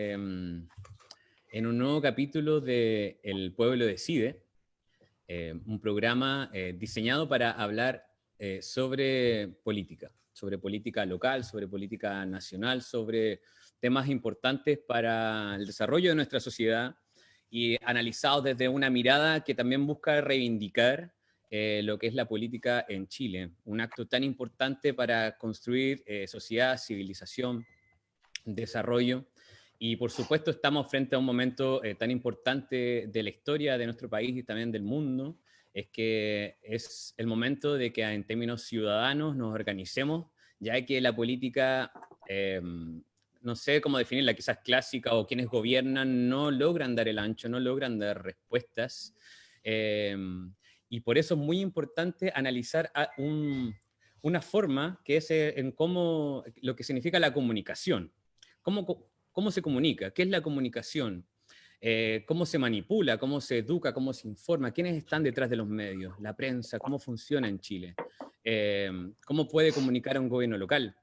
En un nuevo capítulo de El Pueblo Decide, un programa diseñado para hablar sobre política local, sobre política nacional, sobre temas importantes para el desarrollo de nuestra sociedad y analizados desde una mirada que también busca reivindicar lo que es la política en Chile, un acto tan importante para construir sociedad, civilización, desarrollo. Y por supuesto estamos frente a un momento tan importante de la historia de nuestro país y también del mundo, es que es el momento de que en términos ciudadanos nos organicemos, ya que la política, no sé cómo definirla, quizás clásica o quienes gobiernan no logran dar el ancho, no logran dar respuestas. Y por eso es muy importante analizar una forma que es en cómo, lo que significa la comunicación. ¿Cómo se comunica? ¿Qué es la comunicación? ¿Cómo se manipula? ¿Cómo se educa? ¿Cómo se informa? ¿Quiénes están detrás de los medios? ¿La prensa? ¿Cómo funciona en Chile? ¿Cómo puede comunicar a un gobierno local?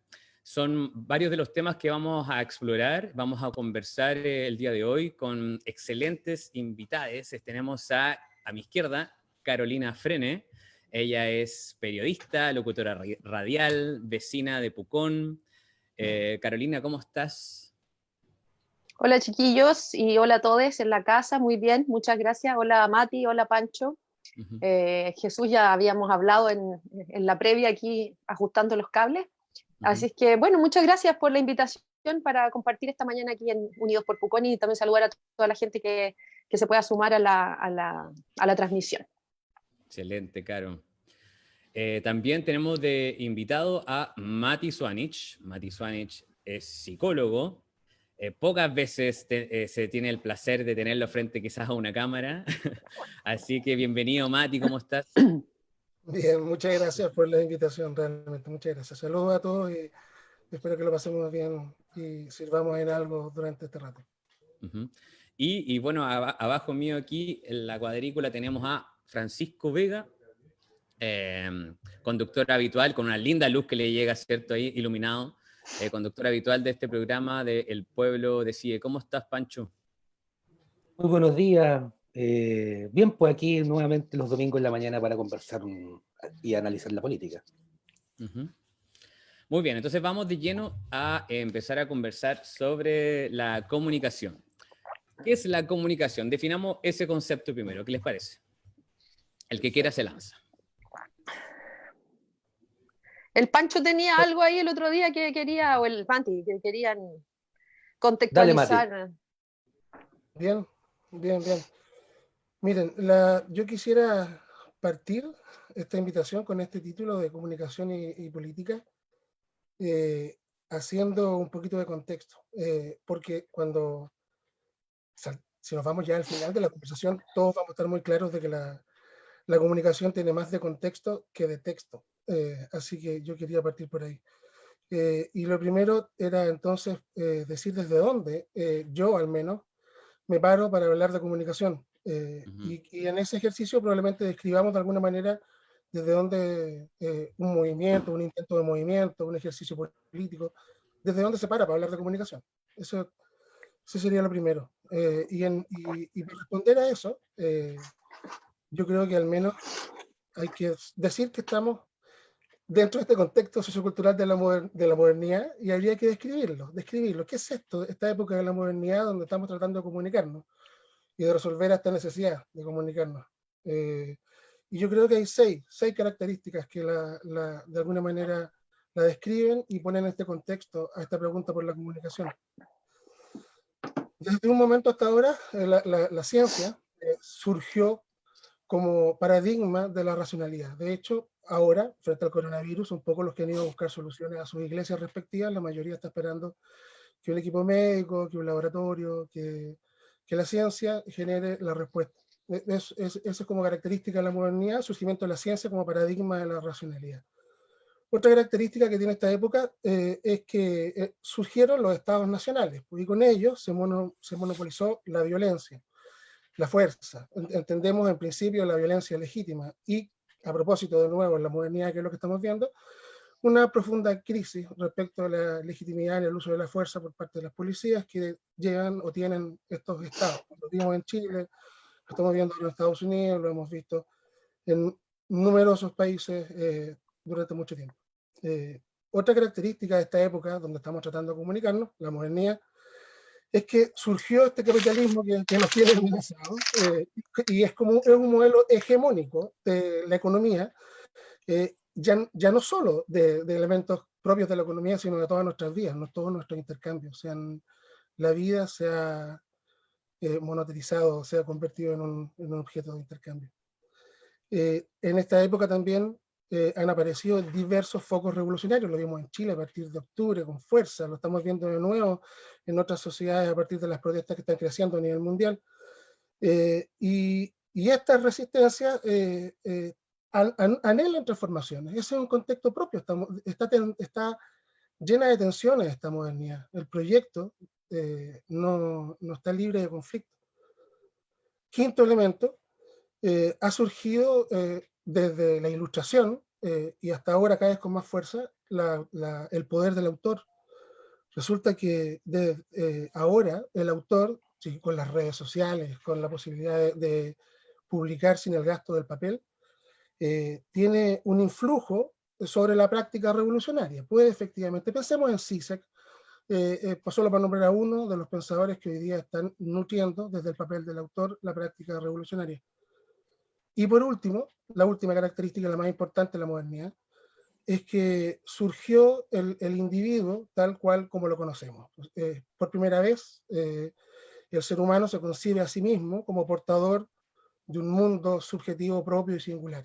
Son varios de los temas que vamos a explorar, vamos a conversar el día de hoy con excelentes invitados. Tenemos a mi izquierda, Carolina Frene. Ella es periodista, locutora radial, vecina de Pucón. Carolina, ¿cómo estás? Hola chiquillos y hola a todos en la casa, muy bien, muchas gracias. Hola Mati, hola Pancho. Jesús, ya habíamos hablado en la previa aquí ajustando los cables. Así es que, bueno, muchas gracias por la invitación para compartir esta mañana aquí en Unidos por Pucón y también saludar a toda la gente que se pueda sumar a la transmisión. Excelente, Caro. También tenemos de invitado a Mati Suanich. Mati Suanich es psicólogo. Pocas veces se tiene el placer de tenerlo frente quizás a una cámara. Así que bienvenido, Mati, ¿cómo estás? Bien, muchas gracias por la invitación, realmente, muchas gracias. Saludos a todos y espero que lo pasemos bien y sirvamos en algo durante este rato. Y bueno, abajo mío aquí, en la cuadrícula, tenemos a Francisco Vega, conductor habitual, con una linda luz que le llega, ¿cierto? Ahí, iluminado. Conductor habitual de este programa de El Pueblo Decide. ¿Cómo estás, Pancho? Muy buenos días. Bien, pues aquí nuevamente los domingos en la mañana para conversar y analizar la política. Muy bien, entonces vamos de lleno a empezar a conversar sobre la comunicación. ¿Qué es la comunicación? Definamos ese concepto primero. ¿Qué les parece? El que quiera se lanza. El Pancho tenía algo ahí el otro día que quería, o el Mati, que querían contextualizar. Dale, Mati. Bien. Miren, yo quisiera partir esta invitación con este título de comunicación y política, haciendo un poquito de contexto, porque si nos vamos ya al final de la conversación, todos vamos a estar muy claros de que la comunicación tiene más de contexto que de texto. Así que yo quería partir por ahí. Y lo primero era entonces decir desde dónde yo al menos me paro para hablar de comunicación. Y en ese ejercicio probablemente describamos de alguna manera desde dónde un movimiento, un intento de movimiento, un ejercicio político, desde dónde se para hablar de comunicación. Eso sería lo primero. Y para responder a eso, yo creo que al menos hay que decir que estamos dentro de este contexto sociocultural de la modernidad y habría que describirlo. ¿Qué es esto, esta época de la modernidad donde estamos tratando de comunicarnos y de resolver esta necesidad de comunicarnos? Y yo creo que hay seis características que de alguna manera la describen y ponen este contexto a esta pregunta por la comunicación. Desde un momento hasta ahora, la ciencia surgió como paradigma de la racionalidad. De hecho, ahora, frente al coronavirus, un poco los que han ido a buscar soluciones a sus iglesias respectivas, la mayoría está esperando que un equipo médico, que un laboratorio, que la ciencia genere la respuesta. Eso es como característica de la modernidad, surgimiento de la ciencia como paradigma de la racionalidad. Otra característica que tiene esta época es que surgieron los estados nacionales, y con ellos se monopolizó la violencia, la fuerza. Entendemos en principio la violencia legítima y, a propósito de nuevo en la modernidad, que es lo que estamos viendo, una profunda crisis respecto a la legitimidad y el uso de la fuerza por parte de las policías que llevan o tienen estos estados. Lo vimos en Chile, lo estamos viendo en Estados Unidos, lo hemos visto en numerosos países durante mucho tiempo. Otra característica de esta época, donde estamos tratando de comunicarnos, la modernidad, es que surgió este capitalismo que nos tiene amenazados, y es un modelo hegemónico de la economía, ya no solo de elementos propios de la economía, sino de todas nuestras vidas, todos nuestros intercambios. La vida se ha monetarizado, se ha convertido en un objeto de intercambio. En esta época también han aparecido diversos focos revolucionarios, lo vimos en Chile a partir de octubre con fuerza, lo estamos viendo de nuevo en otras sociedades a partir de las protestas que están creciendo a nivel mundial. Y esta resistencia anhelan transformaciones. Ese es un contexto propio, está llena de tensiones esta modernidad. El proyecto no está libre de conflicto. Quinto elemento, ha surgido desde la Ilustración y hasta ahora cada vez con más fuerza el poder del autor. Resulta que ahora el autor, sí, con las redes sociales, con la posibilidad de publicar sin el gasto del papel, tiene un influjo sobre la práctica revolucionaria. Puede efectivamente, pensemos en Zizek, solo para nombrar a uno de los pensadores que hoy día están nutriendo desde el papel del autor la práctica revolucionaria. Y por último, la última característica, la más importante de la modernidad, es que surgió el individuo tal cual como lo conocemos. Por primera vez, el ser humano se concibe a sí mismo como portador de un mundo subjetivo propio y singular.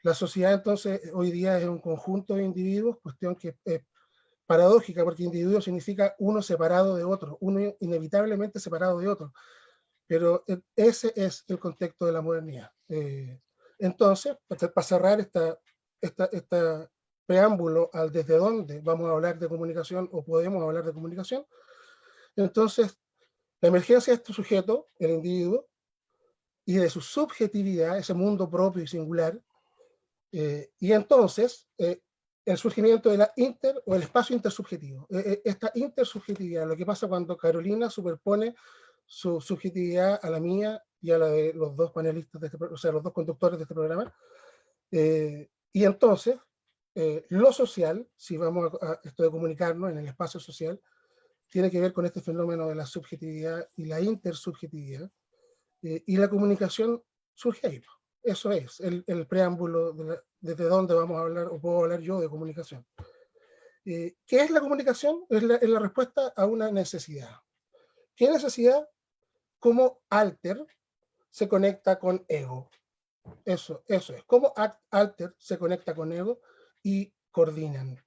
La sociedad entonces hoy día es un conjunto de individuos, cuestión que es paradójica, porque individuo significa uno separado de otro, uno inevitablemente separado de otro. Pero ese es el contexto de la modernidad. Entonces, para cerrar esta preámbulo al desde dónde vamos a hablar de comunicación o podemos hablar de comunicación, entonces la emergencia de este sujeto, el individuo, y de su subjetividad, ese mundo propio y singular, y entonces el surgimiento de la o el espacio intersubjetivo. Esta intersubjetividad, lo que pasa cuando Carolina superpone su subjetividad a la mía y a la de los dos panelistas, o sea, los dos conductores de este programa. Y entonces, lo social, si vamos a esto de comunicarnos en el espacio social, tiene que ver con este fenómeno de la subjetividad y la intersubjetividad. Y la comunicación surge ahí. Eso es el preámbulo desde dónde vamos a hablar, o puedo hablar yo de comunicación. ¿Qué es la comunicación? Es la respuesta a una necesidad. ¿Qué necesidad? ¿Cómo alter se conecta con ego? Eso es. ¿Cómo alter se conecta con ego y coordinan,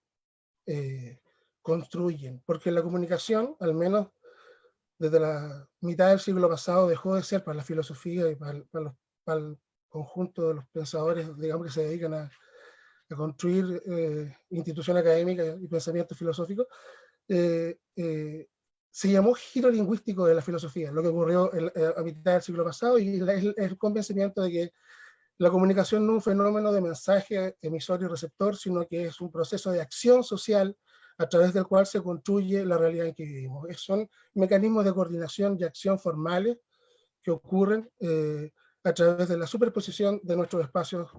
construyen? Porque la comunicación, al menos desde la mitad del siglo pasado, dejó de ser para la filosofía y para el conjunto de los pensadores, digamos, que se dedican a construir instituciones académicas y pensamiento filosófico, se llamó giro lingüístico de la filosofía, lo que ocurrió a mitad del siglo pasado, y el convencimiento de que la comunicación no es un fenómeno de mensaje emisor y receptor, sino que es un proceso de acción social a través del cual se construye la realidad en que vivimos. Son mecanismos de coordinación y acción formales que ocurren a través de la superposición de nuestros espacios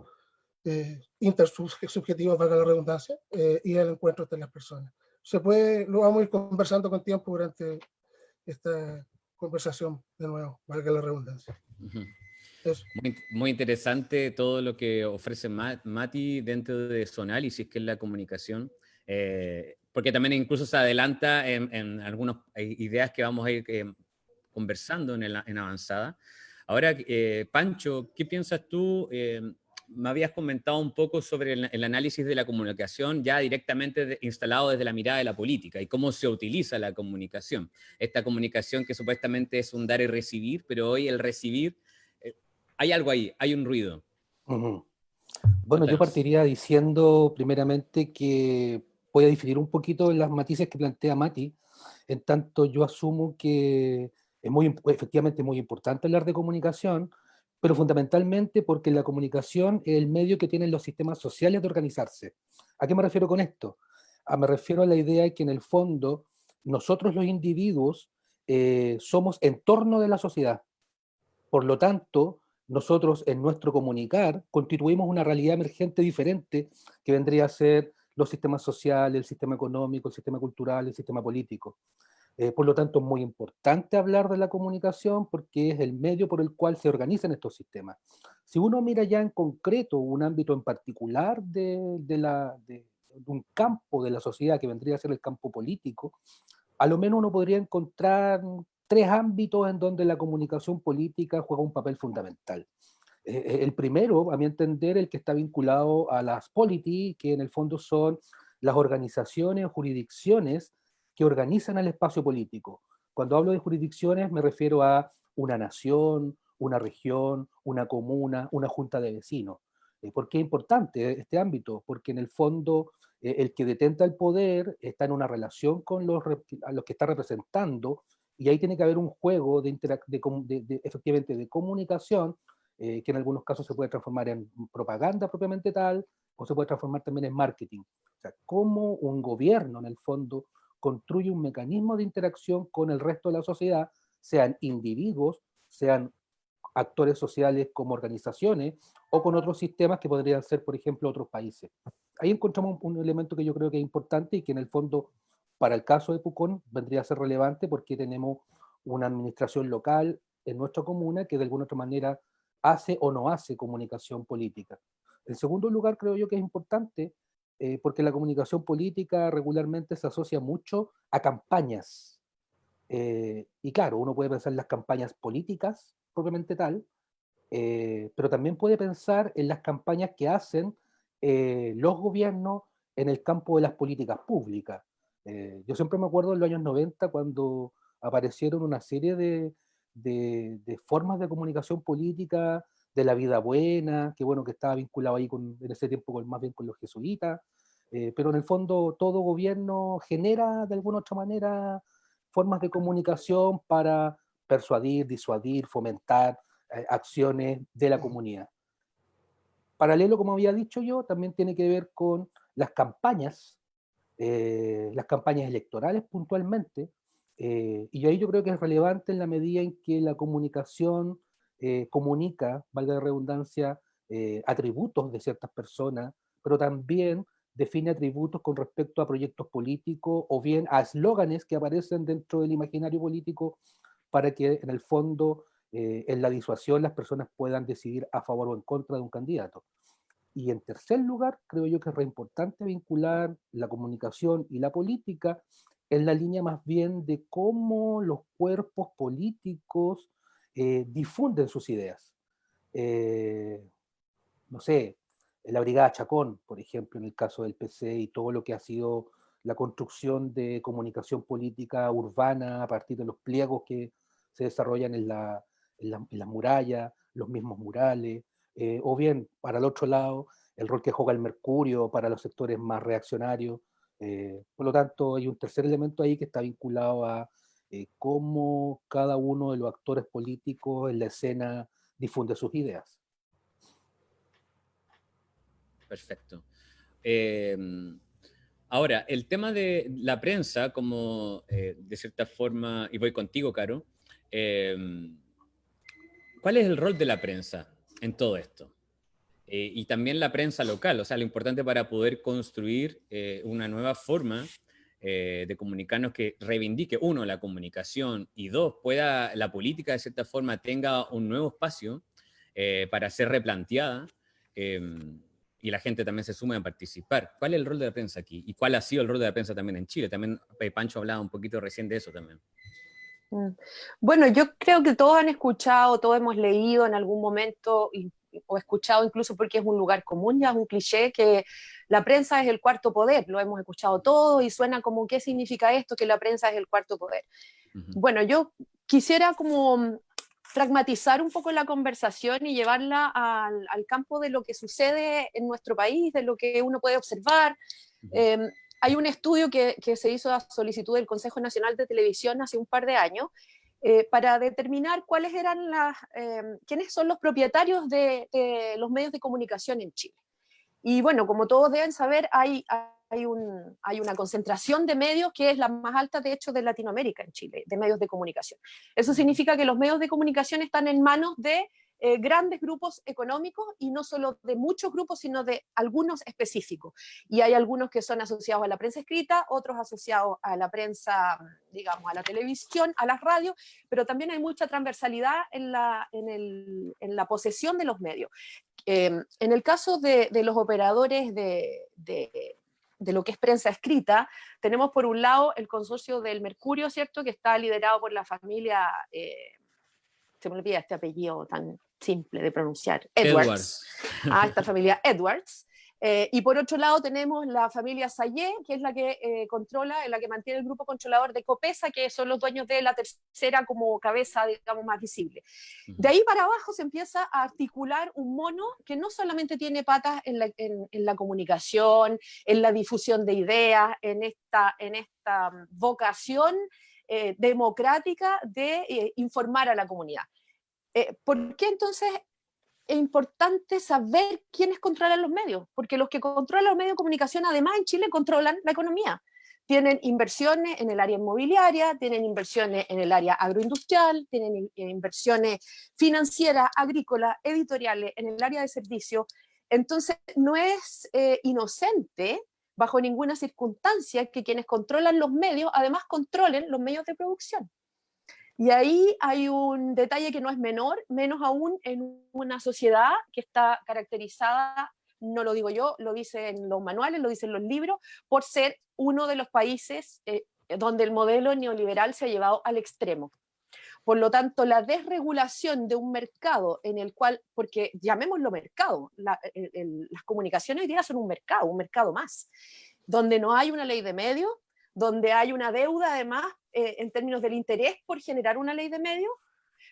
intersubjetivos, valga la redundancia, y el encuentro entre las personas. Lo vamos a ir conversando con tiempo durante esta conversación, de nuevo, valga la redundancia. Muy interesante todo lo que ofrece Mati dentro de su análisis, que es la comunicación, porque también incluso se adelanta en algunas ideas que vamos a ir conversando en avanzada. Ahora, Pancho, ¿qué piensas tú? Me habías comentado un poco sobre el análisis de la comunicación ya directamente instalado desde la mirada de la política y cómo se utiliza la comunicación. Esta comunicación que supuestamente es un dar y recibir, pero hoy el recibir, hay algo ahí, hay un ruido. Bueno, cuéntanos. Yo partiría diciendo primeramente que voy a diferir un poquito en las matices que plantea Mati, en tanto yo asumo que es efectivamente muy importante hablar de comunicación, pero fundamentalmente porque la comunicación es el medio que tienen los sistemas sociales de organizarse. ¿A qué me refiero con esto? Me refiero a la idea de que en el fondo nosotros los individuos somos entorno de la sociedad. Por lo tanto, nosotros en nuestro comunicar constituimos una realidad emergente diferente que vendría a ser los sistemas sociales, el sistema económico, el sistema cultural, el sistema político. Por lo tanto, es muy importante hablar de la comunicación porque es el medio por el cual se organizan estos sistemas. Si uno mira ya en concreto un ámbito en particular de un campo de la sociedad que vendría a ser el campo político, a lo menos uno podría encontrar 3 ámbitos en donde la comunicación política juega un papel fundamental. El primero, a mi entender, el que está vinculado a las polity, que en el fondo son las organizaciones o jurisdicciones que organizan el espacio político. Cuando hablo de jurisdicciones me refiero a una nación, una región, una comuna, una junta de vecinos. ¿Por qué es importante este ámbito? Porque en el fondo el que detenta el poder está en una relación con a los que está representando, y ahí tiene que haber un juego efectivamente de comunicación, que en algunos casos se puede transformar en propaganda propiamente tal, o se puede transformar también en marketing. O sea, cómo un gobierno en el fondo construye un mecanismo de interacción con el resto de la sociedad, sean individuos, sean actores sociales como organizaciones, o con otros sistemas que podrían ser, por ejemplo, otros países. Ahí encontramos un elemento que yo creo que es importante y que en el fondo, para el caso de Pucón, vendría a ser relevante porque tenemos una administración local en nuestra comuna que de alguna otra manera hace o no hace comunicación política. En segundo lugar, creo yo que es importante porque la comunicación política regularmente se asocia mucho a campañas. Y claro, uno puede pensar en las campañas políticas propiamente tal, pero también puede pensar en las campañas que hacen los gobiernos en el campo de las políticas públicas. Yo siempre me acuerdo en los años 90 cuando aparecieron una serie de formas de comunicación política, de la vida buena, que bueno, que estaba vinculado ahí en ese tiempo más bien con los jesuitas, pero en el fondo todo gobierno genera de alguna otra manera formas de comunicación para persuadir, disuadir, fomentar acciones de la comunidad. Paralelo, como había dicho yo, también tiene que ver con las campañas electorales puntualmente, y ahí yo creo que es relevante en la medida en que la comunicación comunica, valga la redundancia, atributos de ciertas personas, pero también define atributos con respecto a proyectos políticos o bien a eslóganes que aparecen dentro del imaginario político para que en el fondo en la disuasión las personas puedan decidir a favor o en contra de un candidato. Y en tercer lugar, creo yo que es re importante vincular la comunicación y la política en la línea más bien de cómo los cuerpos políticos difunden sus ideas. No sé, la Brigada Chacón, por ejemplo, en el caso del PC y todo lo que ha sido la construcción de comunicación política urbana a partir de los pliegos que se desarrollan en la muralla, los mismos murales, o bien, para el otro lado, el rol que juega el Mercurio para los sectores más reaccionarios. Por lo tanto, hay un tercer elemento ahí que está vinculado a cómo cada uno de los actores políticos en la escena difunde sus ideas. Perfecto. Ahora, el tema de la prensa, como de cierta forma, y voy contigo, Caro, ¿cuál es el rol de la prensa en todo esto? Y también la prensa local, o sea, lo importante para poder construir una nueva forma de comunicarnos que reivindique, uno, la comunicación, y dos, pueda la política de cierta forma tenga un nuevo espacio para ser replanteada y la gente también se sume a participar. ¿Cuál es el rol de la prensa aquí? ¿Y cuál ha sido el rol de la prensa también en Chile? También Pancho hablaba un poquito recién de eso también. Bueno, yo creo que todos han escuchado, todos hemos leído en algún momento o escuchado incluso porque es un lugar común, ya es un cliché, que la prensa es el cuarto poder. Lo hemos escuchado todo y suena como, ¿qué significa esto? Que la prensa es el cuarto poder. Bueno, yo quisiera como pragmatizar un poco la conversación y llevarla al campo de lo que sucede en nuestro país, de lo que uno puede observar. Hay un estudio que se hizo a solicitud del Consejo Nacional de Televisión hace un par de años para determinar cuáles eran quiénes son los propietarios de los medios de comunicación en Chile. Y bueno, como todos deben saber, hay una concentración de medios que es la más alta, de hecho, de Latinoamérica en Chile, de medios de comunicación. Eso significa que los medios de comunicación están en manos de grandes grupos económicos, y no solo de muchos grupos, sino de algunos específicos. Y hay algunos que son asociados a la prensa escrita, otros asociados a la prensa, digamos, a la televisión, a las radios, pero también hay mucha transversalidad en la posesión de los medios. En el caso de los operadores de lo que es prensa escrita, tenemos por un lado el consorcio del Mercurio, ¿cierto?, que está liderado por la familia, se me olvida este apellido tan simple de pronunciar, Edwards. Esta familia Edwards. Y por otro lado tenemos la familia Sayé, que es la que controla, la que mantiene el grupo controlador de Copesa, que son los dueños de la tercera como cabeza, digamos, más visible. De ahí para abajo se empieza a articular un mono que no solamente tiene patas en la comunicación, en la difusión de ideas, en esta vocación democrática de informar a la comunidad. ¿Por qué entonces es importante saber quiénes controlan los medios? Porque los que controlan los medios de comunicación, además en Chile, controlan la economía. Tienen inversiones en el área inmobiliaria, tienen inversiones en el área agroindustrial, tienen inversiones financieras, agrícolas, editoriales, en el área de servicios. Entonces, no es inocente, bajo ninguna circunstancia, que quienes controlan los medios, además controlen los medios de producción. Y ahí hay un detalle que no es menor, menos aún en una sociedad que está caracterizada, no lo digo yo, lo dicen los manuales, lo dicen los libros, por ser uno de los países donde el modelo neoliberal se ha llevado al extremo. Por lo tanto, la desregulación de un mercado en el cual, porque llamémoslo mercado, las comunicaciones hoy día son un mercado más, donde no hay una ley de medios, donde hay una deuda además en términos del interés por generar una ley de medios,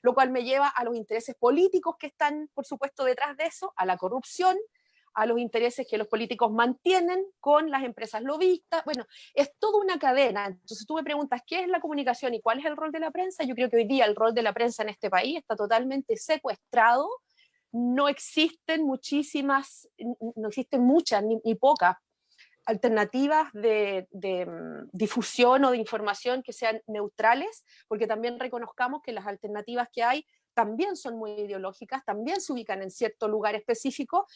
lo cual me lleva a los intereses políticos que están, por supuesto, detrás de eso, a la corrupción, a los intereses que los políticos mantienen con las empresas lobistas. Bueno, es toda una cadena. Entonces tú me preguntas, ¿qué es la comunicación y cuál es el rol de la prensa? Yo creo que hoy día el rol de la prensa en este país está totalmente secuestrado. No existen muchas, ni pocas alternativas de difusión o de información que sean neutrales, porque también reconozcamos que las alternativas que hay también son muy ideológicas, también se ubican en cierto lugar específico.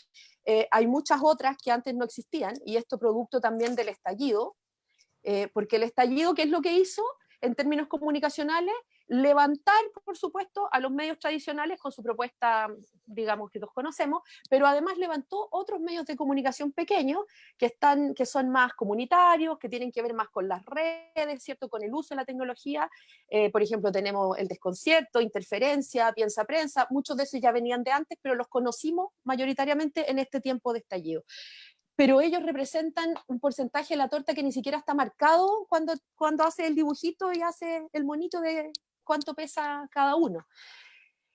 Hay muchas otras que antes no existían, y esto producto también del estallido, porque el estallido, ¿qué es lo que hizo en términos comunicacionales? Levantar, por supuesto, a los medios tradicionales con su propuesta, digamos, que todos conocemos, pero además levantó otros medios de comunicación pequeños que son más comunitarios, que tienen que ver más con las redes, ¿cierto?, con el uso de la tecnología. Por ejemplo, tenemos El Desconcierto, Interferencia, Piensa Prensa, muchos de esos ya venían de antes, pero los conocimos mayoritariamente en este tiempo de estallido. Pero ellos representan un porcentaje de la torta que ni siquiera está marcado cuando hace el dibujito y hace el monito de cuánto pesa cada uno.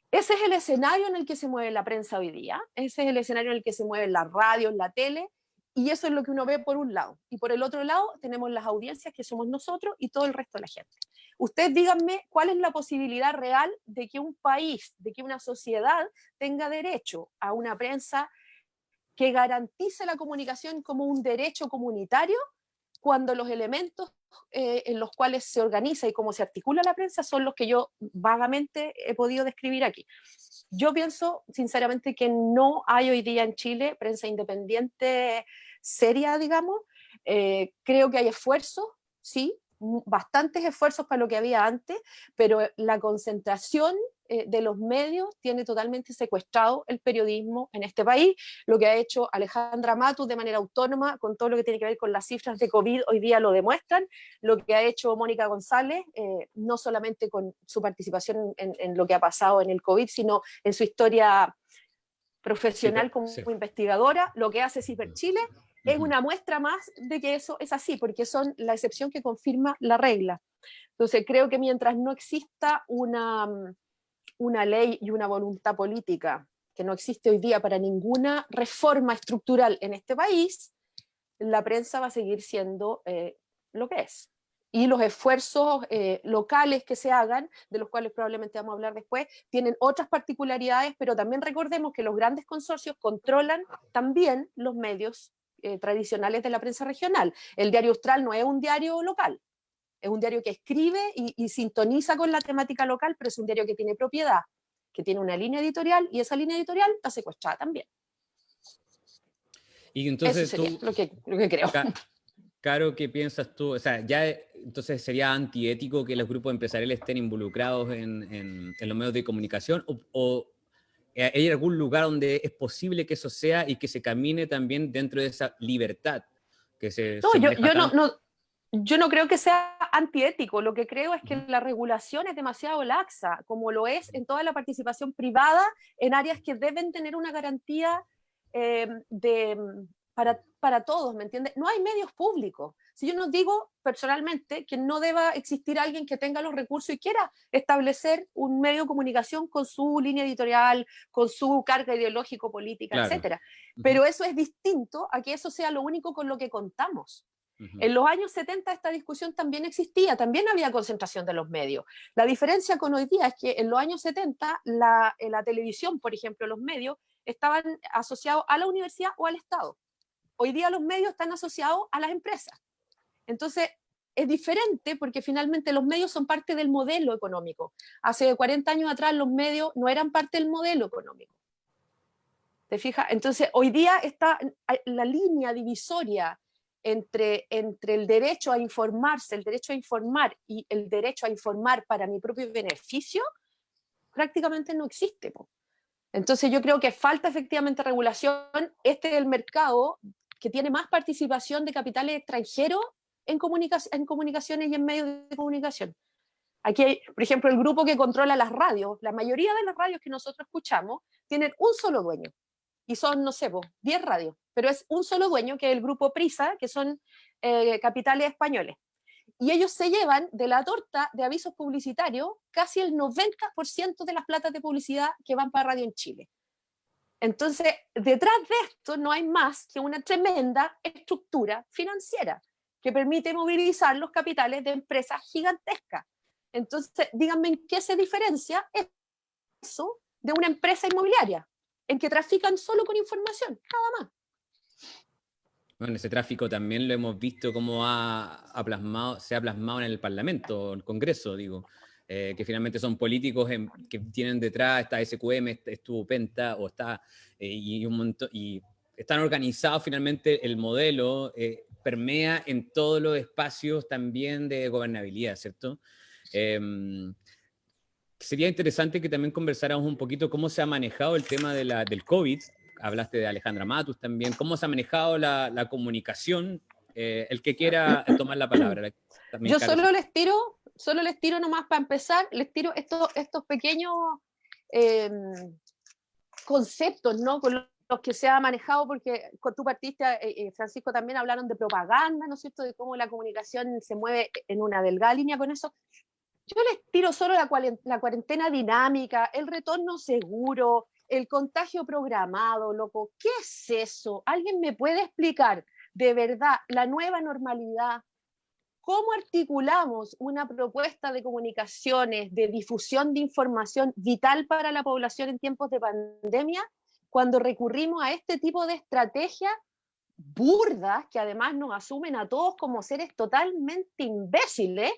Ese es el escenario en el que se mueve la prensa hoy día, ese es el escenario en el que se mueve la radio, la tele, y eso es lo que uno ve por un lado. Y por el otro lado tenemos las audiencias, que somos nosotros, y todo el resto de la gente. Ustedes díganme cuál es la posibilidad real de que un país, de que una sociedad tenga derecho a una prensa que garantice la comunicación como un derecho comunitario, cuando los elementos en los cuales se organiza y cómo se articula la prensa son los que yo vagamente he podido describir aquí. Yo pienso sinceramente que no hay hoy día en Chile prensa independiente seria, digamos. Creo que hay esfuerzos, sí, bastantes esfuerzos para lo que había antes, pero la concentración de los medios tiene totalmente secuestrado el periodismo en este país. Lo que ha hecho Alejandra Matus de manera autónoma con todo lo que tiene que ver con las cifras de COVID hoy día lo demuestran. Lo que ha hecho Mónica González, no solamente con su participación en lo que ha pasado en el COVID, sino en su historia profesional como investigadora, lo que hace CIPER Chile, es una muestra más de que eso es así, porque son la excepción que confirma la regla. Entonces creo que mientras no exista una ley y una voluntad política, que no existe hoy día para ninguna reforma estructural en este país, la prensa va a seguir siendo lo que es. y los esfuerzos locales que se hagan, de los cuales probablemente vamos a hablar después, tienen otras particularidades, pero también recordemos que los grandes consorcios controlan también los medios tradicionales de la prensa regional. El diario Austral no es un diario local, es un diario que escribe y sintoniza con la temática local, pero es un diario que tiene propiedad, que tiene una línea editorial, y esa línea editorial está secuestrada también. Y entonces eso sería lo que creo. Caro, ¿qué piensas tú? O sea, ya entonces sería antiético que los grupos empresariales estén involucrados en los medios de comunicación, o ¿hay algún lugar donde es posible que eso sea y que se camine también dentro de esa libertad que se maneja tanto? Yo no creo que sea antiético, lo que creo es que la regulación es demasiado laxa, como lo es en toda la participación privada en áreas que deben tener una garantía para todos, ¿me entiendes? No hay medios públicos. Si yo no digo personalmente que no deba existir alguien que tenga los recursos y quiera establecer un medio de comunicación con su línea editorial, con su carga ideológico-política, Claro. etcétera. Pero eso es distinto a que eso sea lo único con lo que contamos. En los años 70 esta discusión también existía, también había concentración de los medios. La diferencia con hoy día es que en los años 70 la televisión, por ejemplo, los medios, estaban asociados a la universidad o al Estado. Hoy día los medios están asociados a las empresas. Entonces, es diferente porque finalmente los medios son parte del modelo económico. Hace 40 años atrás los medios no eran parte del modelo económico. ¿Te fijas? Entonces, hoy día está la línea divisoria entre el derecho a informarse, el derecho a informar y el derecho a informar para mi propio beneficio, prácticamente no existe. Entonces yo creo que falta efectivamente regulación. Este es el mercado que tiene más participación de capitales extranjeros en comunicaciones y en medios de comunicación. Aquí hay, por ejemplo, el grupo que controla las radios. La mayoría de las radios que nosotros escuchamos tienen un solo dueño. Y son, no sé, 10 radios, pero es un solo dueño, que es el grupo Prisa, que son capitales españoles. Y ellos se llevan de la torta de avisos publicitarios casi el 90% de las platas de publicidad que van para radio en Chile. Entonces, detrás de esto no hay más que una tremenda estructura financiera que permite movilizar los capitales de empresas gigantescas. Entonces, díganme en qué se diferencia eso de una empresa inmobiliaria, en que trafican solo con información, nada más. Bueno, ese tráfico también lo hemos visto cómo se ha plasmado en el Parlamento, en el Congreso, digo, que finalmente son políticos que tienen detrás, está SQM, estuvo Penta, o está, y un montón, y están organizados finalmente, el modelo permea en todos los espacios también de gobernabilidad, ¿cierto? Sería interesante que también conversáramos un poquito cómo se ha manejado el tema del COVID. Hablaste de Alejandra Matus también. ¿Cómo se ha manejado la comunicación? El que quiera tomar la palabra. Yo solo les tiro nomás para empezar, les tiro estos pequeños conceptos, ¿no? Con los que se ha manejado, porque tú partiste, Francisco, también hablaron de propaganda, ¿no es cierto?, de cómo la comunicación se mueve en una delgada línea con eso. Yo les tiro solo la cuarentena dinámica, el retorno seguro, el contagio programado, loco. ¿Qué es eso? ¿Alguien me puede explicar de verdad la nueva normalidad? ¿Cómo articulamos una propuesta de comunicaciones, de difusión de información vital para la población en tiempos de pandemia, cuando recurrimos a este tipo de estrategias burdas, que además nos asumen a todos como seres totalmente imbéciles,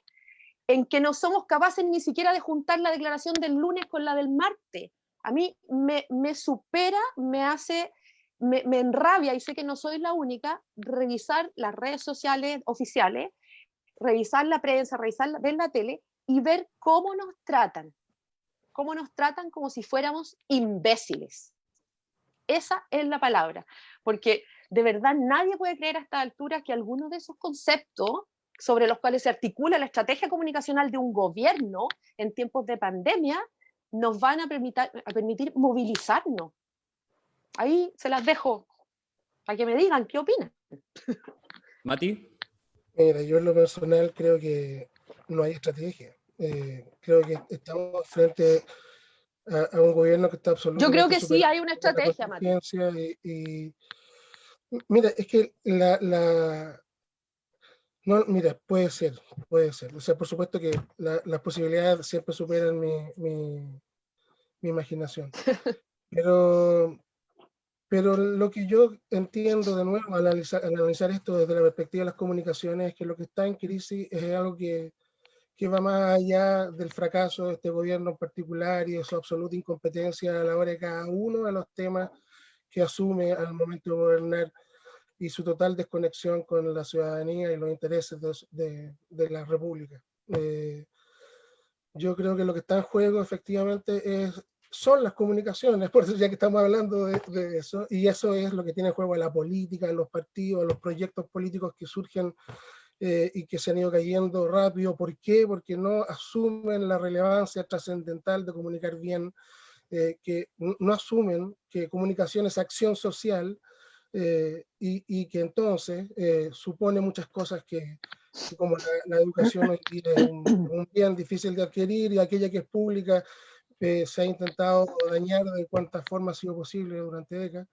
en que no somos capaces ni siquiera de juntar la declaración del lunes con la del martes? A mí me supera, me enrabia, y sé que no soy la única, revisar las redes sociales oficiales, revisar la prensa, ver la tele y ver cómo nos tratan como si fuéramos imbéciles. Esa es la palabra, porque de verdad nadie puede creer a esta altura que algunos de esos conceptos sobre los cuales se articula la estrategia comunicacional de un gobierno en tiempos de pandemia nos van a permitir movilizarnos. Ahí se las dejo para que me digan qué opinan. Mati. Mira, yo en lo personal creo que no hay estrategia. Creo que estamos frente a un gobierno que está absolutamente... Yo creo que sí hay una estrategia, Mati. Y mira, es que la No, mira, puede ser. O sea, por supuesto que las posibilidades siempre superan mi imaginación. Pero lo que yo entiendo de nuevo al analizar esto desde la perspectiva de las comunicaciones es que lo que está en crisis es algo que va más allá del fracaso de este gobierno en particular y de su absoluta incompetencia a la hora de cada uno de los temas que asume al momento de gobernar y su total desconexión con la ciudadanía y los intereses de la República. Yo creo que lo que está en juego efectivamente son las comunicaciones, por eso ya que estamos hablando de eso, y eso es lo que tiene en juego la política, los partidos, los proyectos políticos que surgen y que se han ido cayendo rápido. ¿Por qué? Porque no asumen la relevancia trascendental de comunicar bien, que no asumen que comunicación es acción social, y que entonces supone muchas cosas que como la educación hoy día es un bien difícil de adquirir, y aquella que es pública se ha intentado dañar de cuantas formas ha sido posible durante décadas,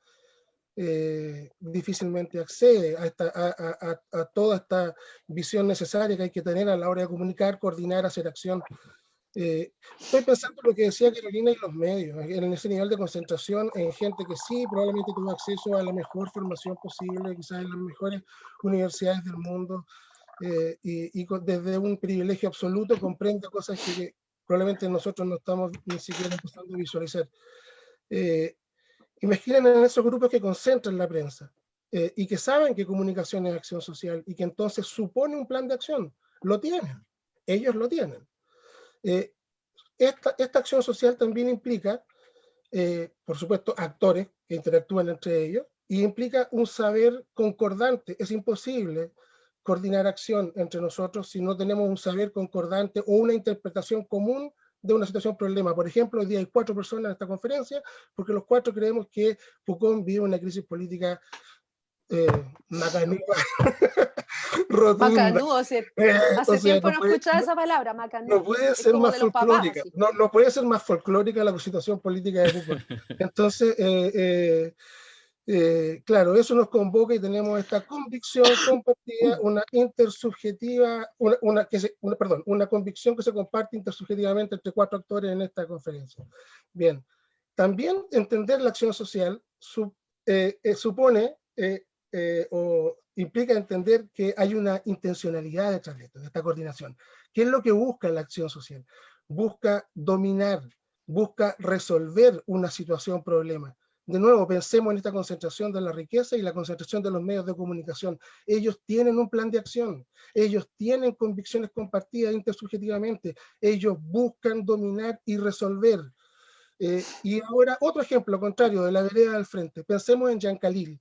difícilmente accede a toda esta visión necesaria que hay que tener a la hora de comunicar, coordinar, hacer acción. Estoy pensando en lo que decía Carolina y los medios, en ese nivel de concentración en gente que sí, probablemente tuvo acceso a la mejor formación posible, quizás en las mejores universidades del mundo, y desde un privilegio absoluto comprende cosas que probablemente nosotros no estamos ni siquiera empezando a visualizar. Imaginen en esos grupos que concentran la prensa y que saben que comunicación es acción social y que entonces supone un plan de acción. Lo tienen, ellos lo tienen. Esta acción social también implica, por supuesto, actores que interactúan entre ellos, y implica un saber concordante. Es imposible coordinar acción entre nosotros si no tenemos un saber concordante o una interpretación común de una situación problema. Por ejemplo, hoy día hay 4 personas en esta conferencia porque los 4 creemos que Pucón vive una crisis política macanuda, rotunda. Macanudo, hace O sea, tiempo no escuchaba esa palabra, macanudo. No puede Es ser como más de los papás, folclórica. así. No puede ser más folclórica la situación política de Pucón. Entonces, claro, eso nos convoca y tenemos esta convicción compartida, una intersubjetiva, una convicción que se comparte intersubjetivamente entre 4 actores en esta conferencia. Bien, también entender la acción social supone o implica entender que hay una intencionalidad detrás de esta coordinación. ¿Qué es lo que busca la acción social? Busca dominar, busca resolver una situación, problema. De nuevo, pensemos en esta concentración de la riqueza y la concentración de los medios de comunicación. Ellos tienen un plan de acción, ellos tienen convicciones compartidas intersubjetivamente, ellos buscan dominar y resolver. Y ahora, otro ejemplo contrario de la vereda del frente. Pensemos en Jean Khalil.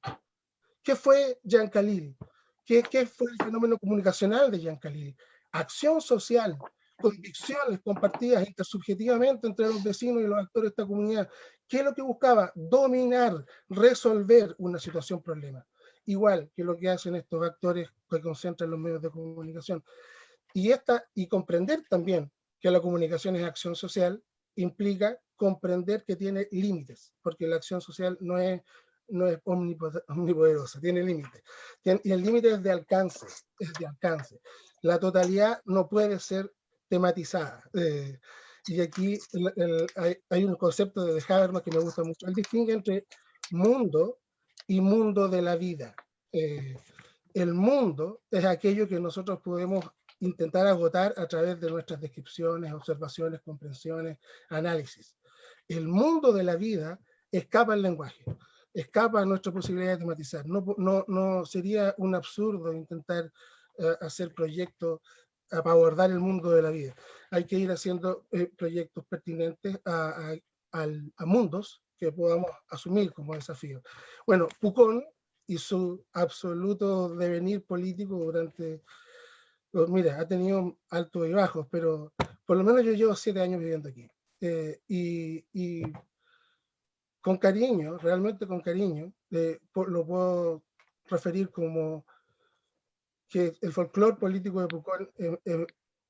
¿Qué fue Jean Khalil? ¿Qué fue el fenómeno comunicacional de Jean Khalil? Acción social, convicciones compartidas intersubjetivamente entre los vecinos y los actores de esta comunidad. ¿Qué es lo que buscaba? Dominar, resolver una situación, problema. Igual que lo que hacen estos actores que concentran los medios de comunicación. Y comprender también que la comunicación es acción social implica comprender que tiene límites, porque la acción social no es omnipoderosa, tiene límites. Y el límite es de alcance, La totalidad no puede ser tematizada. Y aquí hay un concepto de Habermas que me gusta mucho. Él distingue entre mundo y mundo de la vida. El mundo es aquello que nosotros podemos intentar agotar a través de nuestras descripciones, observaciones, comprensiones, análisis. El mundo de la vida escapa al lenguaje, escapa a nuestra posibilidad de tematizar. No sería un absurdo intentar hacer proyectos para abordar el mundo de la vida. Hay que ir haciendo proyectos pertinentes a mundos que podamos asumir como desafío. Bueno, Pucón y su absoluto devenir político durante, mira, ha tenido altos y bajos, pero por lo menos yo llevo 7 años viviendo aquí. Y con cariño, realmente con cariño, lo puedo referir como que el folclore político de Pucón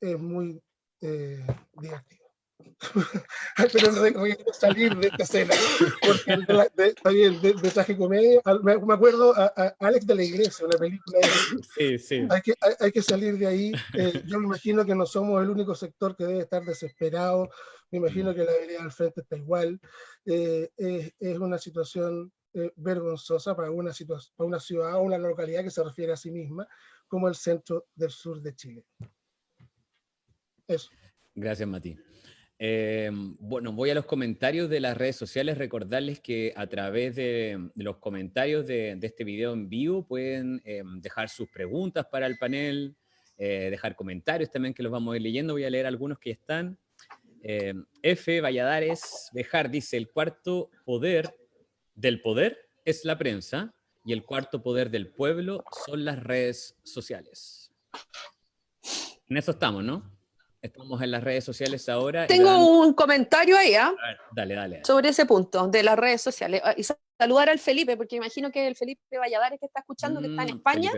es muy divertido. pero requiero salir de esta escena, porque está bien, de traje comedia, me acuerdo a Alex de la Iglesia, una película de... Sí. Hay que salir de ahí. Yo me imagino que no somos el único sector que debe estar desesperado, me imagino que la vereda al frente está igual. Es una situación vergonzosa para una ciudad o una localidad que se refiere a sí misma como el centro del sur de Chile. Eso. Gracias, Mati. Bueno, voy a los comentarios de las redes sociales. Recordarles que a través de los comentarios de este video en vivo pueden dejar sus preguntas para el panel, dejar comentarios también que los vamos a ir leyendo. Voy a leer algunos que están. F. Valladares Bejar dice: el cuarto poder del poder es la prensa y el cuarto poder del pueblo son las redes sociales. En eso estamos, ¿no? Estamos en las redes sociales ahora. Tengo un comentario ahí, Dale. sobre ese punto de las redes sociales. Y saludar al Felipe, porque imagino que el Felipe Valladares que está escuchando, que está en España,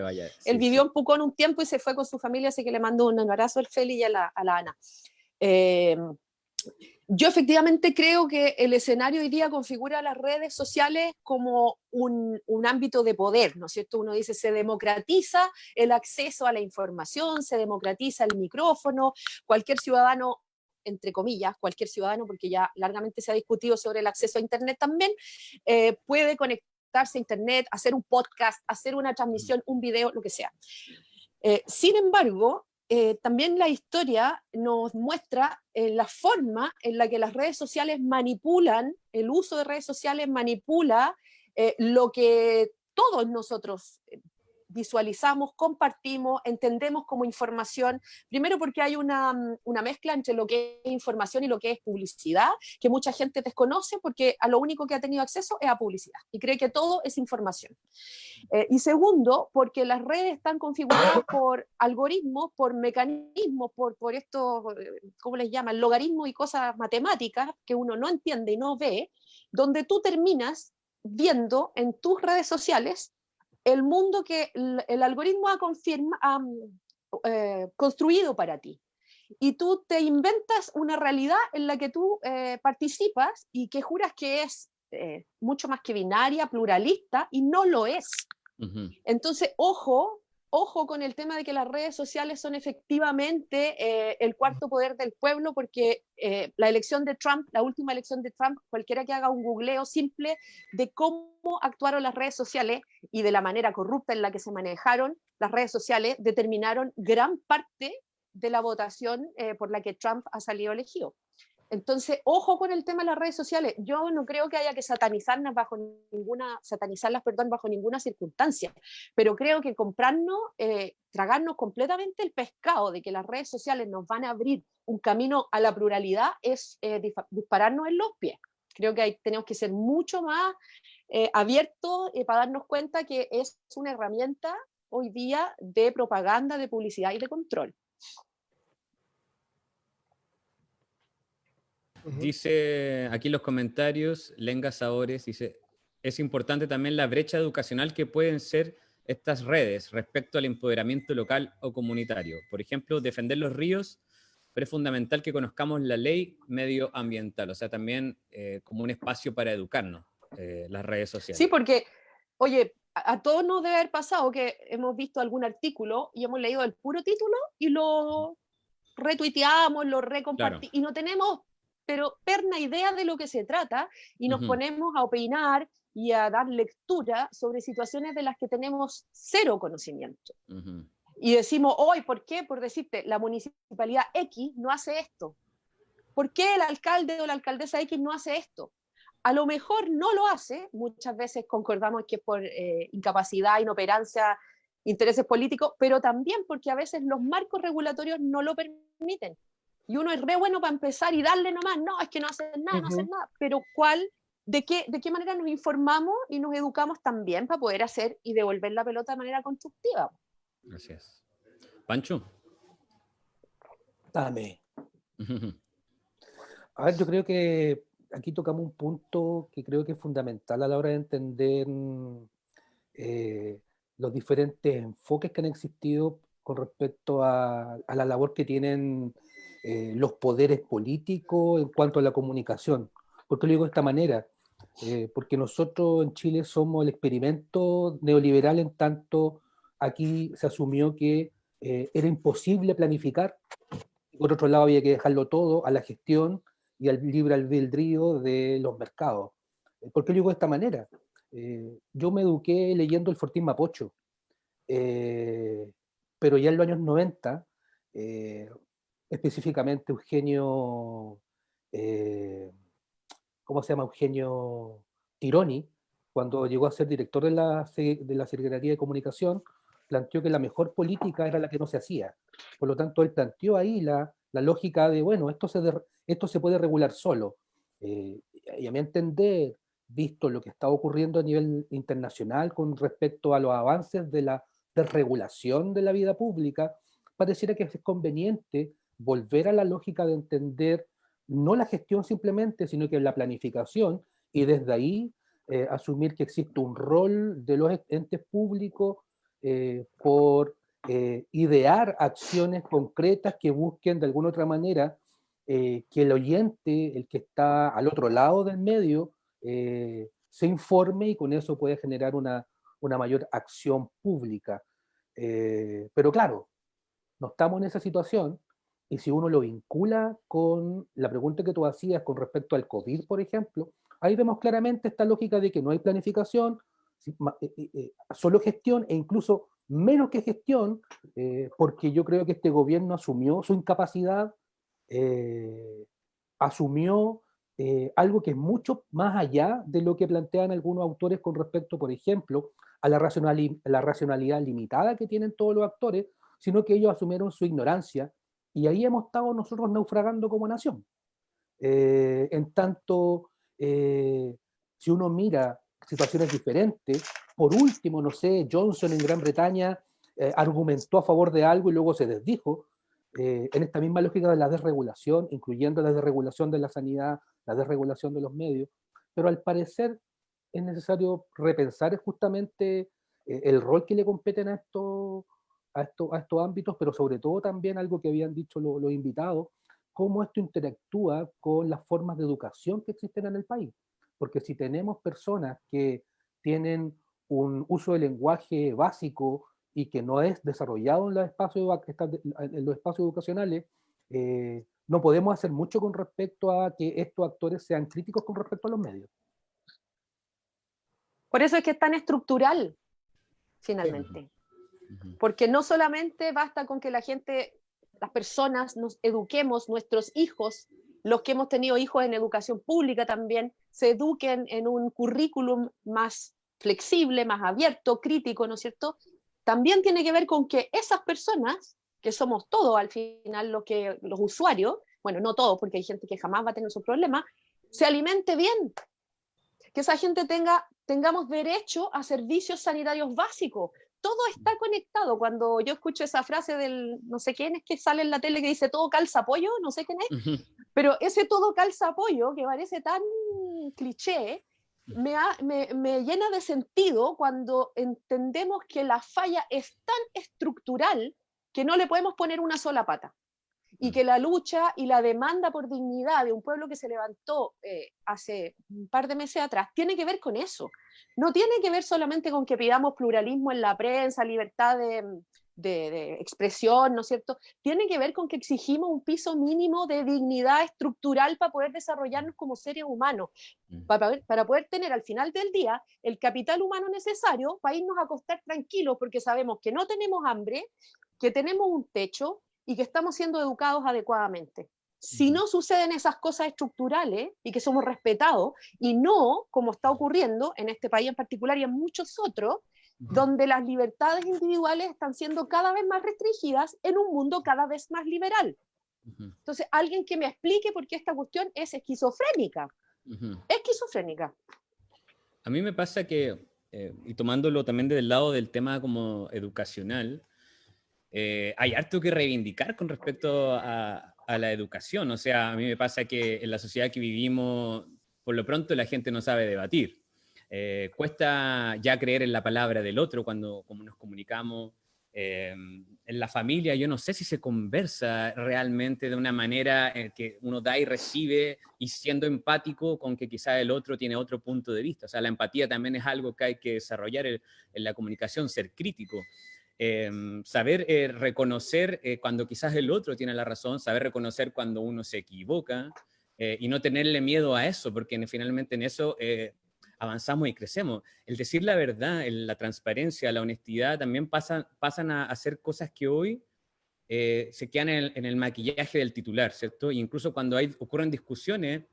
él vivió en Pucón un tiempo y se fue con su familia, así que le mando un abrazo al Feli y a la Ana. Yo efectivamente creo que el escenario hoy día configura las redes sociales como un ámbito de poder, ¿no es cierto? Uno dice, se democratiza el acceso a la información, se democratiza el micrófono, cualquier ciudadano, entre comillas, cualquier ciudadano, porque ya largamente se ha discutido sobre el acceso a Internet también, puede conectarse a Internet, hacer un podcast, hacer una transmisión, un video, lo que sea. Sin embargo, también la historia nos muestra la forma en la que las redes sociales manipulan, el uso de redes sociales manipula lo que todos nosotros visualizamos, compartimos, entendemos como información, primero porque hay una mezcla entre lo que es información y lo que es publicidad, que mucha gente desconoce porque a lo único que ha tenido acceso es a publicidad y cree que todo es información. Y segundo, porque las redes están configuradas por algoritmos, por mecanismos, por estos, ¿cómo les llaman? Logaritmos y cosas matemáticas que uno no entiende y no ve, donde tú terminas viendo en tus redes sociales el mundo que el algoritmo ha construido para ti. Y tú te inventas una realidad en la que tú participas y que juras que es mucho más que binaria, pluralista, y no lo es. Entonces, ojo con el tema de que las redes sociales son efectivamente el cuarto poder del pueblo, porque la elección de Trump, la última elección de Trump, cualquiera que haga un googleo simple de cómo actuaron las redes sociales y de la manera corrupta en la que se manejaron las redes sociales, determinaron gran parte de la votación por la que Trump ha salido elegido. Entonces, ojo con el tema de las redes sociales. Yo no creo que haya que satanizarlas bajo ninguna circunstancia, pero creo que tragarnos completamente el pescado de que las redes sociales nos van a abrir un camino a la pluralidad es dispararnos en los pies. Creo que tenemos que ser mucho más abiertos para darnos cuenta que es una herramienta hoy día de propaganda, de publicidad y de control. Dice aquí en los comentarios, Lenga Sabores dice: es importante también la brecha educacional que pueden ser estas redes respecto al empoderamiento local o comunitario. Por ejemplo, defender los ríos, pero es fundamental que conozcamos la ley medioambiental, o sea, también como un espacio para educarnos, las redes sociales. Sí, porque, oye, a todos nos debe haber pasado que hemos visto algún artículo y hemos leído el puro título y lo retuiteamos, lo recompartimos, y no tenemos pero perna idea de lo que se trata y nos ponemos a opinar y a dar lectura sobre situaciones de las que tenemos cero conocimiento. Y decimos, hoy, ¿por qué? Por decirte, la municipalidad X no hace esto. ¿Por qué el alcalde o la alcaldesa X no hace esto? A lo mejor no lo hace, muchas veces concordamos que es por incapacidad, inoperancia, intereses políticos, pero también porque a veces los marcos regulatorios no lo permiten. Y uno es re bueno para empezar y darle nomás, no, es que no hacen nada, no hacen nada, pero de qué manera nos informamos y nos educamos también para poder hacer y devolver la pelota de manera constructiva. Gracias. ¿Pancho? Dame. A ver, yo creo que aquí tocamos un punto que creo que es fundamental a la hora de entender los diferentes enfoques que han existido con respecto a la labor que tienen los poderes políticos en cuanto a la comunicación. ¿Por qué lo digo de esta manera? Porque nosotros en Chile somos el experimento neoliberal, en tanto aquí se asumió que era imposible planificar, y por otro lado había que dejarlo todo a la gestión y al libre albedrío de los mercados. ¿Por qué lo digo de esta manera? Yo me eduqué leyendo el Fortín Mapocho, pero ya en los años 90, específicamente Eugenio, ¿cómo se llama? Eugenio Tironi, cuando llegó a ser director de la Secretaría de Comunicación, planteó que la mejor política era la que no se hacía. Por lo tanto, él planteó ahí la lógica de, bueno, esto se puede regular solo. Y a mi entender, visto lo que está ocurriendo a nivel internacional con respecto a los avances de la desregulación de la vida pública, pareciera que es conveniente volver a la lógica de entender no la gestión simplemente, sino que la planificación, y desde ahí asumir que existe un rol de los entes públicos por idear acciones concretas que busquen de alguna otra manera que el oyente, el que está al otro lado del medio, se informe y con eso puede generar una mayor acción pública. Pero claro, no estamos en esa situación, y si uno lo vincula con la pregunta que tú hacías con respecto al COVID, por ejemplo, ahí vemos claramente esta lógica de que no hay planificación, solo gestión, e incluso menos que gestión, porque yo creo que este gobierno asumió su incapacidad, asumió algo que es mucho más allá de lo que plantean algunos autores con respecto, por ejemplo, a la racionalidad limitada que tienen todos los actores, sino que ellos asumieron su ignorancia, y ahí hemos estado nosotros naufragando como nación. En tanto, si uno mira situaciones diferentes, por último, no sé, Johnson en Gran Bretaña argumentó a favor de algo y luego se desdijo, en esta misma lógica de la desregulación, incluyendo la desregulación de la sanidad, la desregulación de los medios, pero al parecer es necesario repensar justamente el rol que le competen a estos ámbitos, pero sobre todo también algo que habían dicho los invitados, cómo esto interactúa con las formas de educación que existen en el país. Porque si tenemos personas que tienen un uso del lenguaje básico y que no es desarrollado en los espacios educacionales, no podemos hacer mucho con respecto a que estos actores sean críticos con respecto a los medios. Por eso es que es tan estructural, finalmente. Porque no solamente basta con que las personas nos eduquemos, nuestros hijos, los que hemos tenido hijos en educación pública también, se eduquen en un currículum más flexible, más abierto, crítico, ¿no es cierto? También tiene que ver con que esas personas, que somos todos al final los usuarios, bueno, no todos, porque hay gente que jamás va a tener esos problemas, se alimente bien, que esa gente tengamos derecho a servicios sanitarios básicos. Todo está conectado. Cuando yo escucho esa frase del no sé quién es que sale en la tele que dice todo calza pollo, no sé quién es, pero ese todo calza pollo que parece tan cliché, me llena de sentido cuando entendemos que la falla es tan estructural que no le podemos poner una sola pata. Y que la lucha y la demanda por dignidad de un pueblo que se levantó hace un par de meses atrás tiene que ver con eso. No tiene que ver solamente con que pidamos pluralismo en la prensa, libertad de expresión, ¿no es cierto? Tiene que ver con que exigimos un piso mínimo de dignidad estructural para poder desarrollarnos como seres humanos, para poder tener al final del día el capital humano necesario para irnos a acostar tranquilos, porque sabemos que no tenemos hambre, que tenemos un techo, y que estamos siendo educados adecuadamente. Si no suceden esas cosas estructurales y que somos respetados, y no como está ocurriendo en este país en particular y en muchos otros, donde las libertades individuales están siendo cada vez más restringidas en un mundo cada vez más liberal. Entonces, alguien que me explique por qué esta cuestión es esquizofrénica. Esquizofrénica. A mí me pasa que, y tomándolo también desde el lado del tema como educacional, hay harto que reivindicar con respecto a la educación. O sea, a mí me pasa que en la sociedad que vivimos, por lo pronto la gente no sabe debatir. Cuesta ya creer en la palabra del otro cuando nos comunicamos. En la familia yo no sé si se conversa realmente de una manera en que uno da y recibe y siendo empático con que quizá el otro tiene otro punto de vista. O sea, la empatía también es algo que hay que desarrollar en la comunicación, ser crítico. Saber reconocer cuando quizás el otro tiene la razón, saber reconocer cuando uno se equivoca y no tenerle miedo a eso, porque finalmente en eso avanzamos y crecemos. El decir la verdad, la transparencia, la honestidad también pasan a hacer cosas que hoy se quedan en el maquillaje del titular, ¿cierto? Y incluso cuando ocurren discusiones,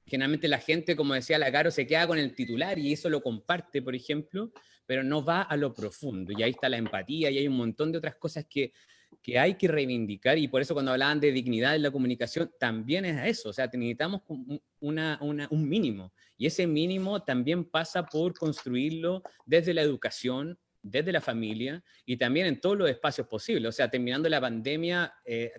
generalmente la gente, como decía la Caro, se queda con el titular y eso lo comparte, por ejemplo, pero no va a lo profundo. Y ahí está la empatía y hay un montón de otras cosas que hay que reivindicar, y por eso cuando hablaban de dignidad en la comunicación, también es eso, o sea, necesitamos un mínimo, y ese mínimo también pasa por construirlo desde la educación, desde la familia, y también en todos los espacios posibles. O sea, terminando la pandemia,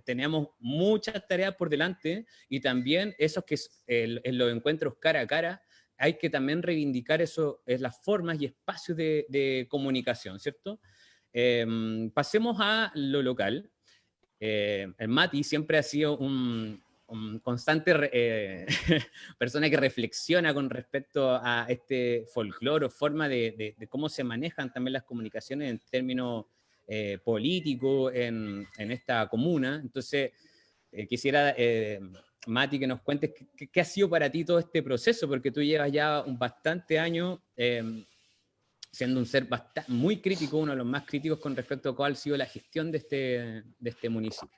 tenemos muchas tareas por delante, y también esos que en los encuentros cara a cara, hay que también reivindicar eso, las formas y espacios de comunicación, ¿cierto? Pasemos a lo local. El Mati siempre ha sido un constante persona que reflexiona con respecto a este folclore o forma de cómo se manejan también las comunicaciones en términos políticos en esta comuna. Entonces, quisiera, Mati, que nos cuentes qué ha sido para ti todo este proceso, porque tú llevas ya bastante años siendo un ser muy crítico, uno de los más críticos con respecto a cuál ha sido la gestión de este municipio.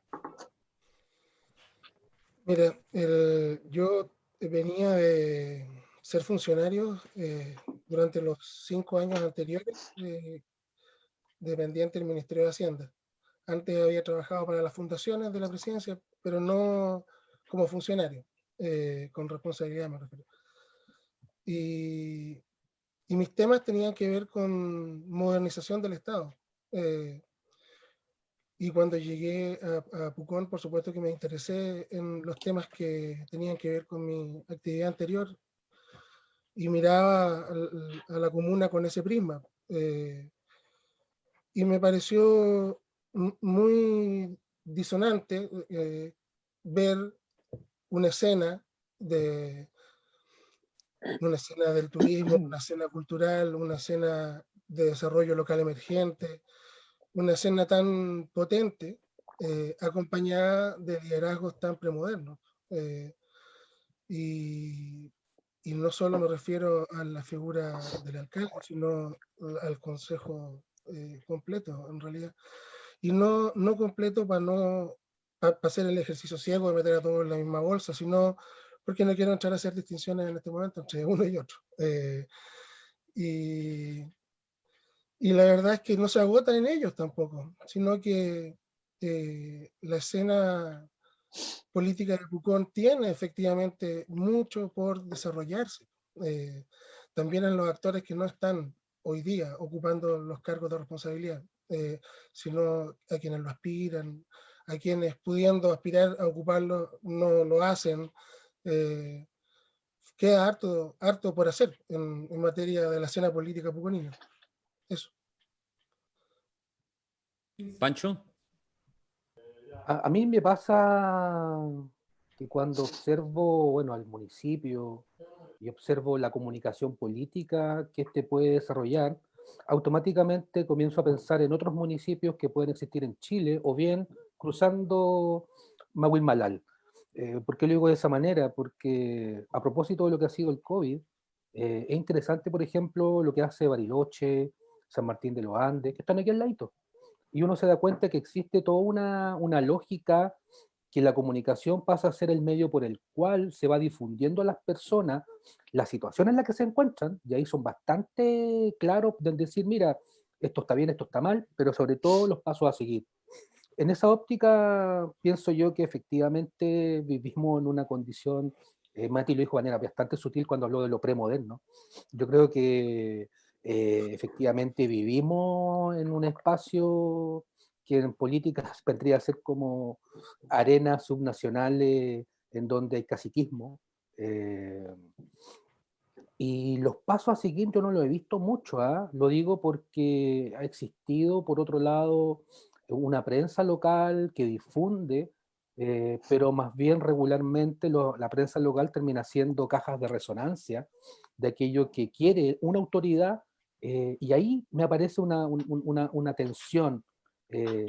Mira, yo venía de ser funcionario durante los 5 años anteriores, dependiente del Ministerio de Hacienda. Antes había trabajado para las fundaciones de la presidencia, pero no como funcionario, con responsabilidad me refiero. Y mis temas tenían que ver con modernización del Estado. Y cuando llegué a Pucón, por supuesto que me interesé en los temas que tenían que ver con mi actividad anterior y miraba a la comuna con ese prisma. Y me pareció muy disonante ver una escena del turismo, una escena cultural, una escena de desarrollo local emergente, una escena tan potente, acompañada de liderazgos tan premodernos. Y no solo me refiero a la figura del alcalde, sino al consejo completo, en realidad. Y no completo para hacer el ejercicio ciego de meter a todos en la misma bolsa, sino porque no quiero entrar a hacer distinciones en este momento entre uno y otro. Y la verdad es que no se agotan en ellos tampoco, sino que la escena política de Pucón tiene efectivamente mucho por desarrollarse. También en los actores que no están hoy día ocupando los cargos de responsabilidad, sino a quienes lo aspiran, a quienes pudiendo aspirar a ocuparlo no lo hacen. Queda harto por hacer en materia de la escena política puconina. Eso. Pancho. A mí me pasa que cuando observo, bueno, al municipio y observo la comunicación política que este puede desarrollar, automáticamente comienzo a pensar en otros municipios que pueden existir en Chile o bien cruzando Mahuil-Malal. ¿Por qué lo digo de esa manera? Porque a propósito de lo que ha sido el COVID, es interesante, por ejemplo, lo que hace Bariloche, San Martín de los Andes, que están aquí al ladito. Y uno se da cuenta que existe toda una lógica que la comunicación pasa a ser el medio por el cual se va difundiendo a las personas la situación en la que se encuentran, y ahí son bastante claros de decir, mira, esto está bien, esto está mal, pero sobre todo los pasos a seguir. En esa óptica pienso yo que efectivamente vivimos en una condición, Mati lo dijo de manera bastante sutil cuando habló de lo premoderno. Yo creo que efectivamente vivimos en un espacio que en políticas vendría a ser como arenas subnacionales en donde hay caciquismo, Y los pasos a seguir yo no lo he visto mucho, ¿ah? Lo digo porque ha existido, por otro lado, una prensa local que difunde, pero más bien regularmente la prensa local termina siendo cajas de resonancia de aquello que quiere una autoridad, y ahí me aparece una tensión.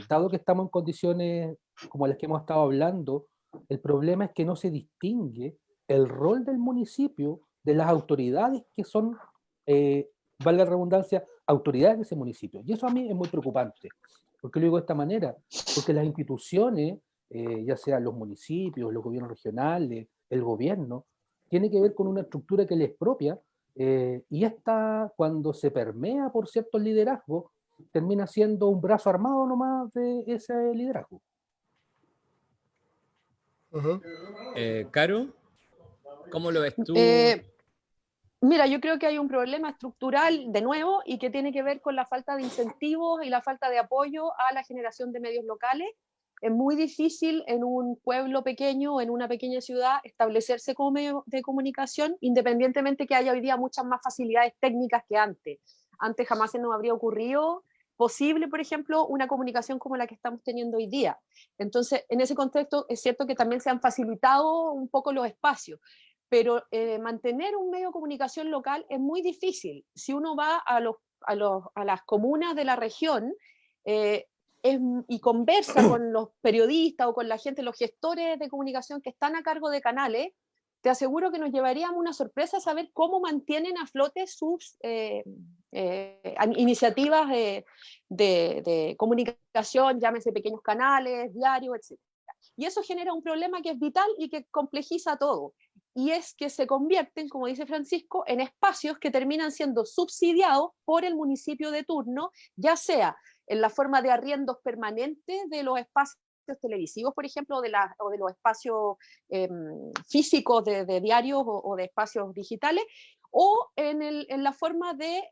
Dado que estamos en condiciones como las que hemos estado hablando, el problema es que no se distingue el rol del municipio de las autoridades que son, valga la redundancia, autoridades de ese municipio. Y eso a mí es muy preocupante. ¿Por qué lo digo de esta manera? Porque las instituciones, ya sean los municipios, los gobiernos regionales, el gobierno, tiene que ver con una estructura que les es propia, y esta, cuando se permea por ciertos liderazgos, termina siendo un brazo armado nomás de ese liderazgo. Caro, ¿cómo lo ves tú? Mira, yo creo que hay un problema estructural de nuevo y que tiene que ver con la falta de incentivos y la falta de apoyo a la generación de medios locales. Es muy difícil en un pueblo pequeño, en una pequeña ciudad, establecerse como medio de comunicación, independientemente que haya hoy día muchas más facilidades técnicas que antes. Antes jamás se nos habría ocurrido posible, por ejemplo, una comunicación como la que estamos teniendo hoy día. Entonces, en ese contexto, es cierto que también se han facilitado un poco los espacios, pero mantener un medio de comunicación local es muy difícil. Si uno va a las comunas de la región y conversa con los periodistas o con la gente, los gestores de comunicación que están a cargo de canales, te aseguro que nos llevaríamos una sorpresa saber cómo mantienen a flote sus iniciativas de comunicación, llámese pequeños canales, diarios, etc. Y eso genera un problema que es vital y que complejiza todo. Y es que se convierten, como dice Francisco, en espacios que terminan siendo subsidiados por el municipio de turno, ya sea en la forma de arriendos permanentes de los espacios televisivos, por ejemplo, o de los espacios físicos de diarios o de espacios digitales, o en la forma de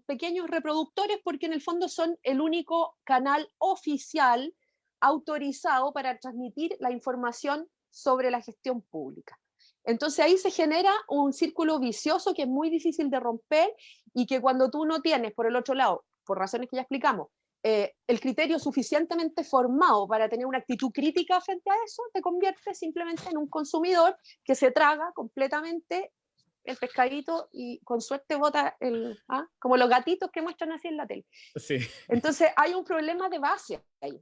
pequeños reproductores, porque en el fondo son el único canal oficial autorizado para transmitir la información sobre la gestión pública. Entonces ahí se genera un círculo vicioso que es muy difícil de romper y que cuando tú no tienes, por el otro lado, por razones que ya explicamos, el criterio suficientemente formado para tener una actitud crítica frente a eso, te convierte simplemente en un consumidor que se traga completamente el pescadito y con suerte bota como los gatitos que muestran así en la tele. Sí. Entonces hay un problema de base ahí.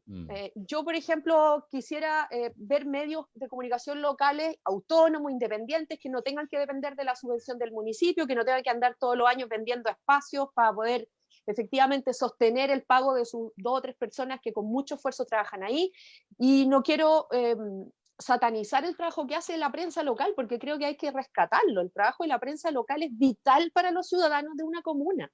Yo, por ejemplo, quisiera ver medios de comunicación locales autónomos, independientes, que no tengan que depender de la subvención del municipio, que no tengan que andar todos los años vendiendo espacios para poder efectivamente sostener el pago de sus 2 o 3 personas que con mucho esfuerzo trabajan ahí. Y no quiero satanizar el trabajo que hace la prensa local, porque creo que hay que rescatarlo. El trabajo de la prensa local es vital para los ciudadanos de una comuna.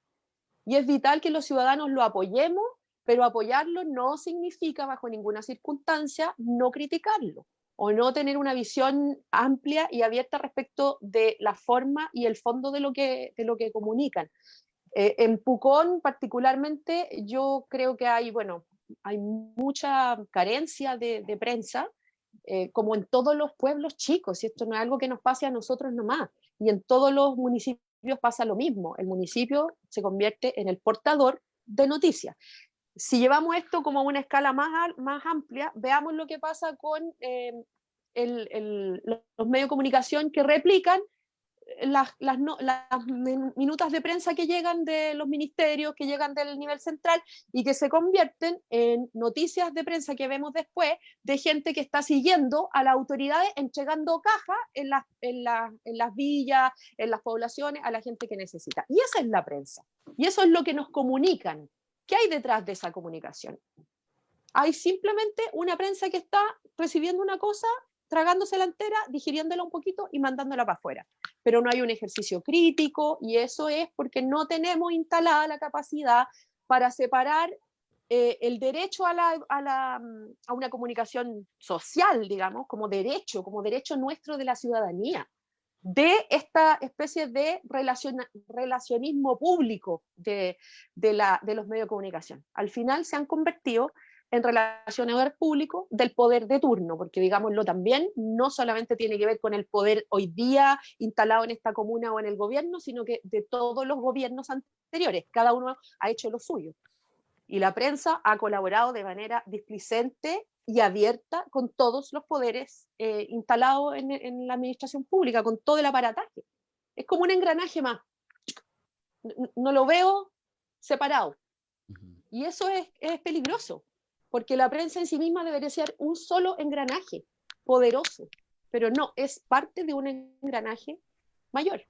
Y es vital que los ciudadanos lo apoyemos, pero apoyarlo no significa, bajo ninguna circunstancia, no criticarlo o no tener una visión amplia y abierta respecto de la forma y el fondo de lo que comunican. En Pucón, particularmente, yo creo que hay mucha carencia de prensa, como en todos los pueblos chicos, y esto no es algo que nos pase a nosotros nomás, y en todos los municipios pasa lo mismo, el municipio se convierte en el portador de noticias. Si llevamos esto como a una escala más amplia, veamos lo que pasa con los medios de comunicación que replican las minutas de prensa que llegan de los ministerios, que llegan del nivel central y que se convierten en noticias de prensa que vemos después de gente que está siguiendo a las autoridades entregando cajas en las villas, en las poblaciones, a la gente que necesita. Y esa es la prensa. Y eso es lo que nos comunican. ¿Qué hay detrás de esa comunicación? Hay simplemente una prensa que está recibiendo una cosa, tragándosela entera, digiriéndola un poquito y mandándola para afuera. Pero no hay un ejercicio crítico, y eso es porque no tenemos instalada la capacidad para separar el derecho a una comunicación social, digamos, como derecho nuestro de la ciudadanía, de esta especie de relacionismo público de los medios de comunicación. Al final se han convertido en relaciones público del poder de turno, porque digámoslo también, no solamente tiene que ver con el poder hoy día instalado en esta comuna o en el gobierno, sino que de todos los gobiernos anteriores, cada uno ha hecho lo suyo. Y la prensa ha colaborado de manera displicente y abierta con todos los poderes instalados en la administración pública, con todo el aparataje. Es como un engranaje más. No lo veo separado. Y eso es peligroso, porque la prensa en sí misma debería ser un solo engranaje, poderoso, pero no, es parte de un engranaje mayor.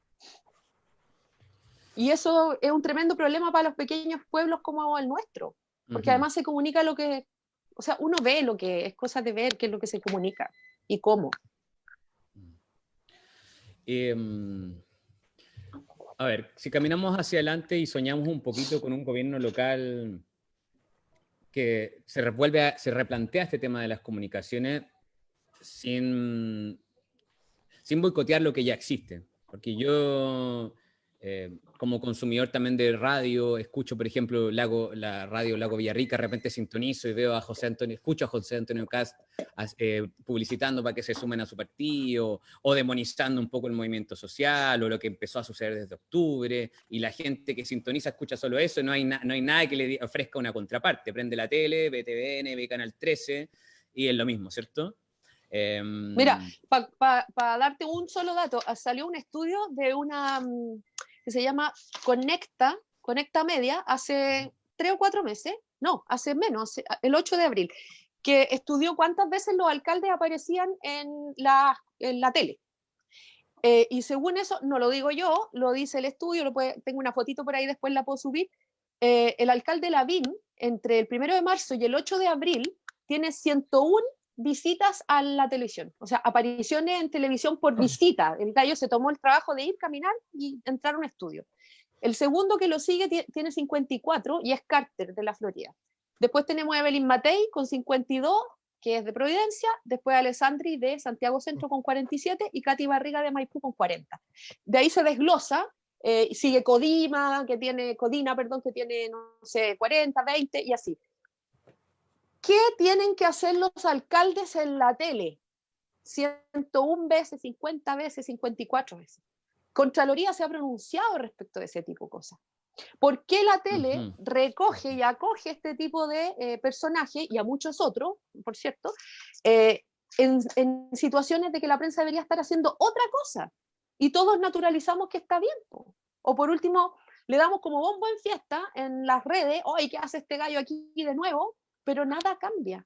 Y eso es un tremendo problema para los pequeños pueblos como el nuestro, porque además se comunica lo que, o sea, uno ve lo que es cosa de ver qué es lo que se comunica y cómo. A ver, si caminamos hacia adelante y soñamos un poquito con un gobierno local que se replantea este tema de las comunicaciones sin boicotear lo que ya existe. Porque yo, como consumidor también de radio, escucho, por ejemplo, la radio Lago Villarrica, de repente sintonizo y veo a escucho a José Antonio Cast publicitando para que se sumen a su partido, o demonizando un poco el movimiento social, o lo que empezó a suceder desde octubre, y la gente que sintoniza escucha solo eso, no hay nada que le ofrezca una contraparte. Prende la tele, ve TVN, ve Canal 13, y es lo mismo, ¿cierto? Mira, para darte un solo dato, salió un estudio de una que se llama Conecta Media hace 3 o 4 meses, no, hace menos, el 8 de abril, que estudió cuántas veces los alcaldes aparecían en la tele. Y según eso, no lo digo yo, lo dice el estudio, tengo una fotito por ahí, después la puedo subir. El alcalde Lavín, entre el 1 de marzo y el 8 de abril, tiene 101 visitas a la televisión, o sea, apariciones en televisión por visita. El gallo se tomó el trabajo de ir, caminar y entrar a un estudio. El segundo que lo sigue tiene 54 y es Carter, de la Florida. Después tenemos a Evelyn Matei con 52, que es de Providencia, después a Alessandri de Santiago Centro con 47 y Katy Barriga de Maipú con 40. De ahí se desglosa, sigue Codina, que tiene, no sé, 40, 20 y así. ¿Qué tienen que hacer los alcaldes en la tele? 101 veces, 50 veces, 54 veces. Contraloría se ha pronunciado respecto de ese tipo de cosas. ¿Por qué la tele recoge y acoge este tipo de personajes, y a muchos otros, por cierto, en situaciones de que la prensa debería estar haciendo otra cosa? Y todos naturalizamos que está bien. O por último, le damos como bombo en fiesta en las redes, ¡ay, qué hace este gallo aquí de nuevo! Pero nada cambia.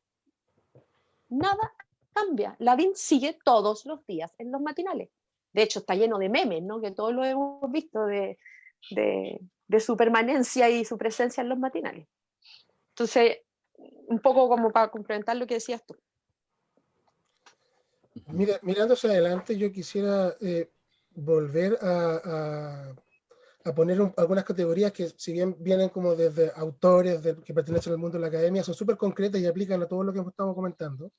Nada cambia. Lavín sigue todos los días en los matinales. De hecho, está lleno de memes, ¿no? Que todos lo hemos visto de su permanencia y su presencia en los matinales. Entonces, un poco como para complementar lo que decías tú. Mira, mirando hacia adelante, yo quisiera volver a poner algunas categorías que, si bien vienen como desde autores que pertenecen al mundo de la academia, son súper concretas y aplican a todo lo que estamos comentando.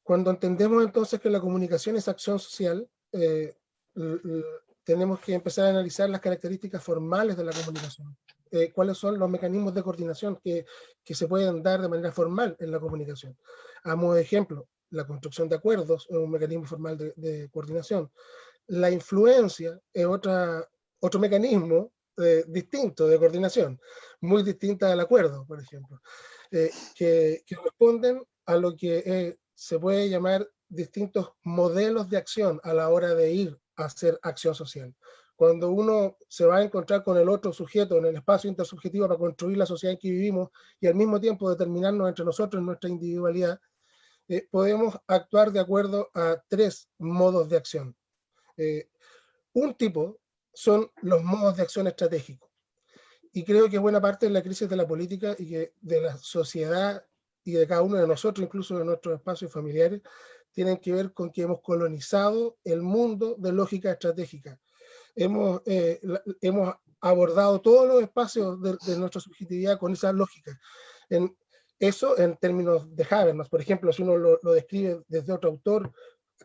Cuando entendemos entonces que la comunicación es acción social, tenemos que empezar a analizar las características formales de la comunicación. Cuáles son los mecanismos de coordinación que se pueden dar de manera formal en la comunicación. A modo de ejemplo, la construcción de acuerdos es un mecanismo formal de coordinación. La influencia es otro mecanismo distinto de coordinación, muy distinta al acuerdo, por ejemplo, que responden a lo que se puede llamar distintos modelos de acción a la hora de ir a hacer acción social. Cuando uno se va a encontrar con el otro sujeto en el espacio intersubjetivo para construir la sociedad en que vivimos y al mismo tiempo determinarnos entre nosotros en nuestra individualidad, podemos actuar de acuerdo a 3 modos de acción. Un tipo son los modos de acción estratégicos. Y creo que buena parte de la crisis de la política y que de la sociedad y de cada uno de nosotros, incluso de nuestros espacios familiares, tienen que ver con que hemos colonizado el mundo de lógica estratégica. Hemos abordado todos los espacios de nuestra subjetividad con esa lógica. Eso en términos de Habermas, por ejemplo, si uno lo describe desde otro autor,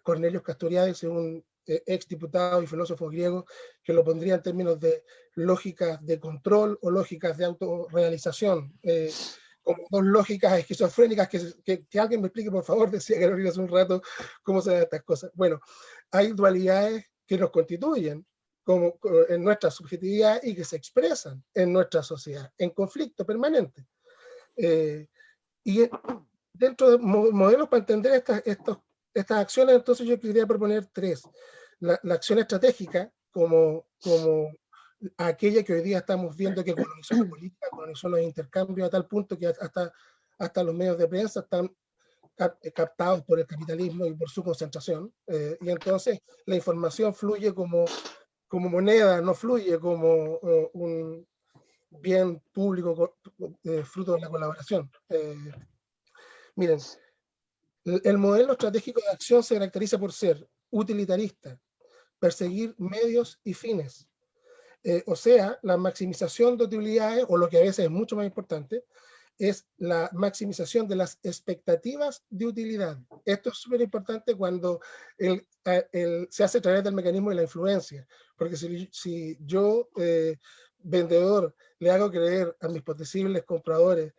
Cornelius Castoriadis, un ex diputado y filósofo griego, que lo pondría en términos de lógicas de control o lógicas de autorrealización, como dos lógicas esquizofrénicas, que alguien me explique, por favor, decía Carolina hace un rato, cómo se dan estas cosas. Bueno, hay dualidades que nos constituyen como en nuestra subjetividad y que se expresan en nuestra sociedad, en conflicto permanente. Y dentro de modelos para entender estas acciones, entonces yo quería proponer tres. La acción estratégica como aquella que hoy día estamos viendo que colonizó la política, colonizó los intercambios a tal punto que hasta los medios de prensa están captados por el capitalismo y por su concentración, y entonces la información fluye como moneda, no fluye como un bien público fruto de la colaboración. Miren, el modelo estratégico de acción se caracteriza por ser utilitarista, perseguir medios y fines. O sea, la maximización de utilidades, o lo que a veces es mucho más importante, es la maximización de las expectativas de utilidad. Esto es súper importante cuando se hace a través del mecanismo de la influencia, porque si yo, vendedor, le hago creer a mis posibles compradores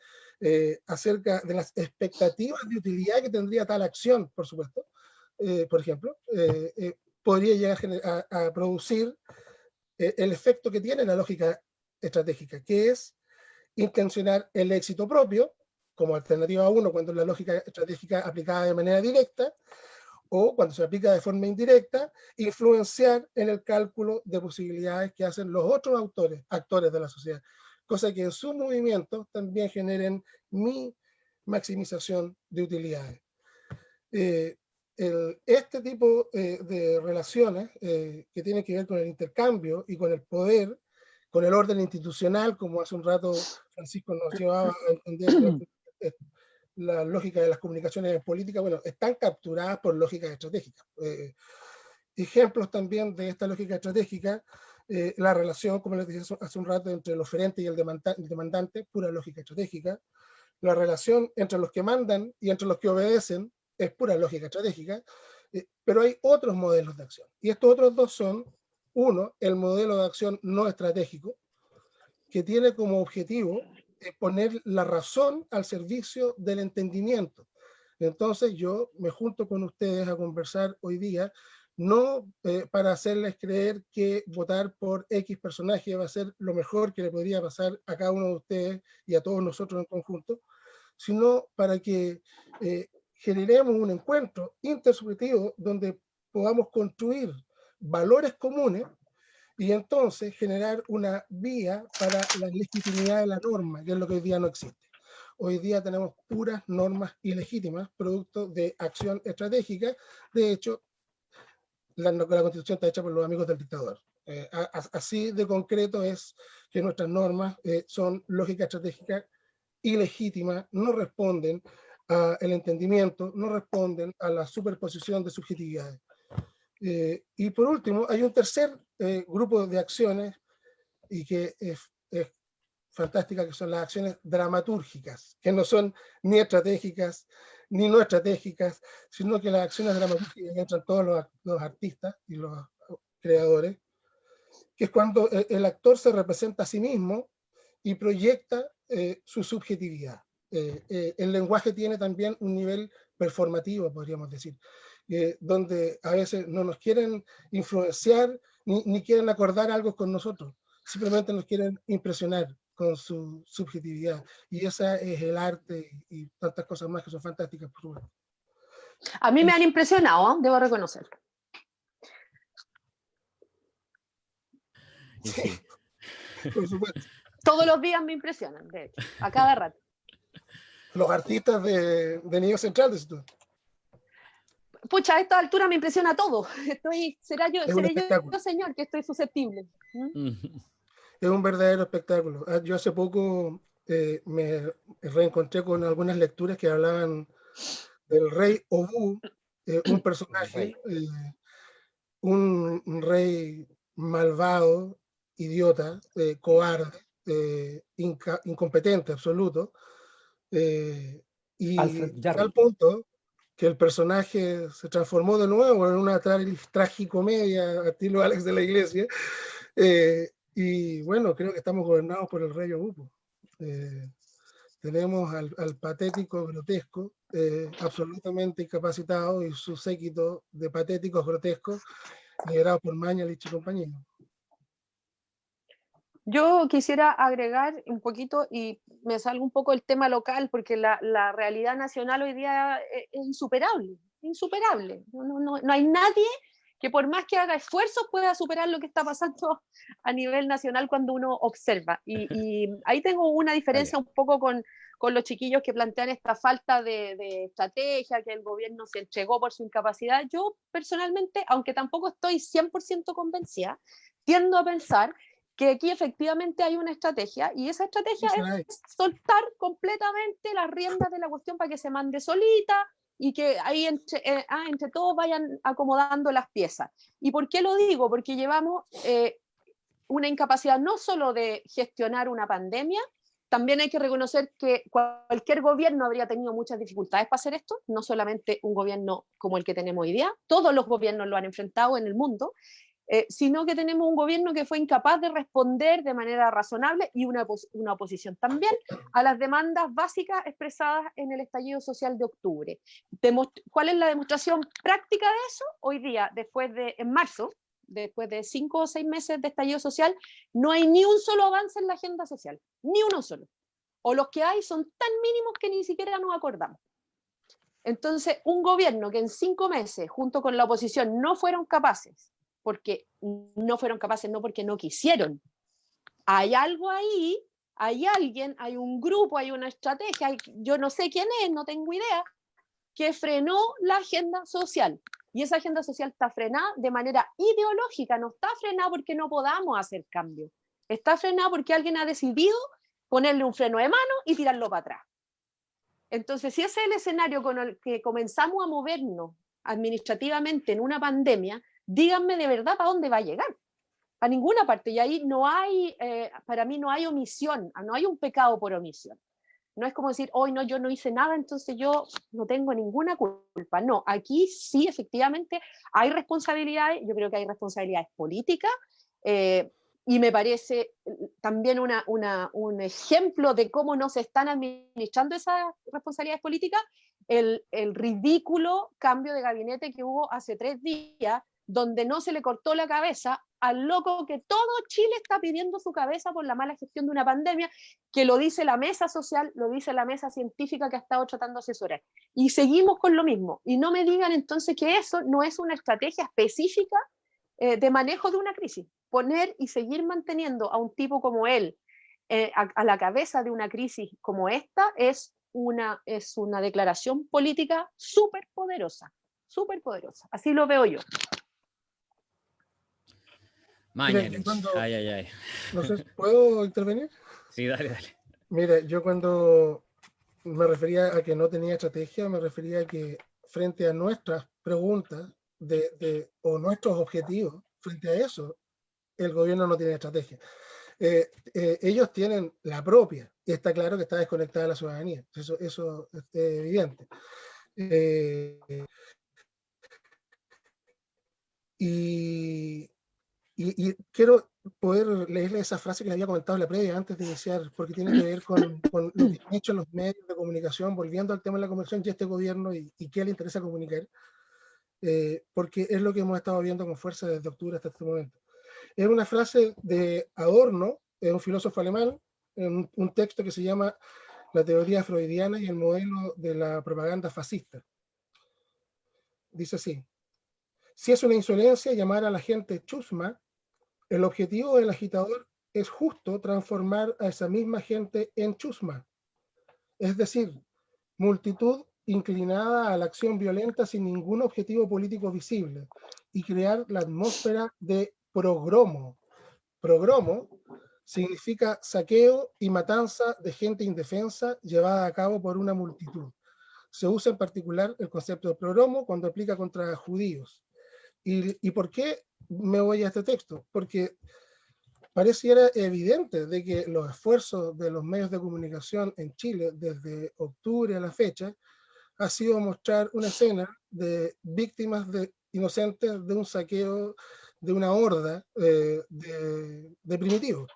acerca de las expectativas de utilidad que tendría tal acción, por supuesto, por ejemplo, podría llegar a producir el efecto que tiene la lógica estratégica, que es intencionar el éxito propio, como alternativa 1, cuando es la lógica estratégica aplicada de manera directa, o cuando se aplica de forma indirecta, influenciar en el cálculo de posibilidades que hacen los otros actores de la sociedad, cosa que en su movimiento también generen mi maximización de utilidades. Este tipo de relaciones que tienen que ver con el intercambio y con el poder, con el orden institucional, como hace un rato Francisco nos llevaba a entender la lógica de las comunicaciones en política, bueno, están capturadas por lógicas estratégicas. Ejemplos también de esta lógica estratégica, la relación, como les dije hace un rato, entre el oferente y el demandante, pura lógica estratégica. La relación entre los que mandan y entre los que obedecen es pura lógica estratégica, pero hay otros modelos de acción. Y estos otros dos son, uno, el modelo de acción no estratégico, que tiene como objetivo poner la razón al servicio del entendimiento. Entonces yo me junto con ustedes a conversar hoy día, no para hacerles creer que votar por X personaje va a ser lo mejor que le podría pasar a cada uno de ustedes y a todos nosotros en conjunto, sino para que generemos un encuentro intersubjetivo donde podamos construir valores comunes y entonces generar una vía para la legitimidad de la norma, que es lo que hoy día no existe. Hoy día tenemos puras normas ilegítimas, producto de acción estratégica. De hecho, la Constitución está hecha por los amigos del dictador. Así de concreto es que nuestras normas son lógica estratégica ilegítima, no responden al entendimiento, no responden a la superposición de subjetividades. Y por último, hay un tercer grupo de acciones y que es fantástica, que son las acciones dramatúrgicas, que no son ni estratégicas ni no estratégicas, sino que las acciones dramatúrgicas entran todos los artistas y los creadores, que es cuando el actor se representa a sí mismo y proyecta su subjetividad. El lenguaje tiene también un nivel performativo, podríamos decir, donde a veces no nos quieren influenciar ni quieren acordar algo con nosotros, simplemente nos quieren impresionar con su subjetividad. Y esa es el arte y tantas cosas más que son fantásticas, por supuesto. A mí me han impresionado, debo reconocerlo. Sí, por supuesto. Todos los días me impresionan, de hecho, a cada rato. Los artistas de Niño Central, ¿sí tú? Pucha, a esta altura me impresiona todo. Seré yo, señor, que estoy susceptible. Es un verdadero espectáculo. Yo hace poco me reencontré con algunas lecturas que hablaban del rey Obú, un personaje, un rey malvado, idiota, cobarde, incompetente absoluto, y al punto que el personaje se transformó de nuevo en una tragicomedia estilo Alex de la Iglesia, y bueno, creo que estamos gobernados por el rey Obú. Tenemos al patético grotesco, absolutamente incapacitado, y su séquito de patéticos grotescos, liderado por Mañalich y compañía. Yo quisiera agregar un poquito, y me salgo un poco del tema local, porque la realidad nacional hoy día es insuperable, insuperable. No hay nadie que por más que haga esfuerzos pueda superar lo que está pasando a nivel nacional cuando uno observa. Y ahí tengo una diferencia un poco con los chiquillos que plantean esta falta de estrategia, que el gobierno se entregó por su incapacidad. Yo personalmente, aunque tampoco estoy 100% convencida, tiendo a pensar que aquí efectivamente hay una estrategia, y esa estrategia es soltar completamente las riendas de la cuestión para que se mande solita, y que ahí entre todos vayan acomodando las piezas. ¿Y por qué lo digo? Porque llevamos una incapacidad no solo de gestionar una pandemia, también hay que reconocer que cualquier gobierno habría tenido muchas dificultades para hacer esto, no solamente un gobierno como el que tenemos hoy día, todos los gobiernos lo han enfrentado en el mundo, sino que tenemos un gobierno que fue incapaz de responder de manera razonable, y una oposición también, a las demandas básicas expresadas en el estallido social de octubre. ¿Cuál es la demostración práctica de eso? Hoy día, en marzo, después de 5 o 6 meses de estallido social, no hay ni un solo avance en la agenda social, ni uno solo. O los que hay son tan mínimos que ni siquiera nos acordamos. Entonces, un gobierno que en 5 meses, junto con la oposición, no fueron capaces, porque no fueron capaces, no porque no quisieron. Hay algo ahí, hay alguien, hay un grupo, hay una estrategia, yo no sé quién es, no tengo idea, que frenó la agenda social. Y esa agenda social está frenada de manera ideológica, no está frenada porque no podamos hacer cambios. Está frenada porque alguien ha decidido ponerle un freno de mano y tirarlo para atrás. Entonces, si ese es el escenario con el que comenzamos a movernos administrativamente en una pandemia, díganme de verdad para dónde va a llegar. A ninguna parte. Y ahí no hay, para mí no hay omisión, no hay un pecado por omisión. No es como decir, hoy no, yo no hice nada, entonces yo no tengo ninguna culpa. No, aquí sí, efectivamente, hay responsabilidades. Yo creo que hay responsabilidades políticas, y me parece también un ejemplo de cómo no se están administrando esas responsabilidades políticas, el ridículo cambio de gabinete que hubo hace 3 días, donde no se le cortó la cabeza al loco que todo Chile está pidiendo su cabeza por la mala gestión de una pandemia, que lo dice la mesa social, lo dice la mesa científica que ha estado tratando de asesorar. Y seguimos con lo mismo. Y no me digan entonces que eso no es una estrategia específica de manejo de una crisis. Poner y seguir manteniendo a un tipo como él a la cabeza de una crisis como esta es una declaración política súper poderosa, súper poderosa. Así lo veo yo. Mañalich. Ay. No sé, ¿puedo intervenir? Sí, dale. Mira, yo cuando me refería a que no tenía estrategia, me refería a que frente a nuestras preguntas o nuestros objetivos, frente a eso, el gobierno no tiene estrategia. Ellos tienen la propia, y está claro que está desconectada de la ciudadanía. Eso es evidente. Y quiero poder leerle esa frase que le había comentado en la previa antes de iniciar, porque tiene que ver con lo que han hecho los medios de comunicación, volviendo al tema de la conversión y este gobierno y qué le interesa comunicar, porque es lo que hemos estado viendo con fuerza desde octubre hasta este momento. Es una frase de Adorno, un filósofo alemán, en un texto que se llama La teoría freudiana y el modelo de la propaganda fascista. Dice así: si es una insolencia llamar a la gente chusma, el objetivo del agitador es justo transformar a esa misma gente en chusma, es decir, multitud inclinada a la acción violenta sin ningún objetivo político visible, y crear la atmósfera de progromo. Progromo significa saqueo y matanza de gente indefensa llevada a cabo por una multitud. Se usa en particular el concepto de progromo cuando aplica contra judíos. ¿Y por qué me voy a este texto? Porque pareciera evidente de que los esfuerzos de los medios de comunicación en Chile desde octubre a la fecha ha sido mostrar una escena de víctimas inocentes de un saqueo de una horda de primitivos.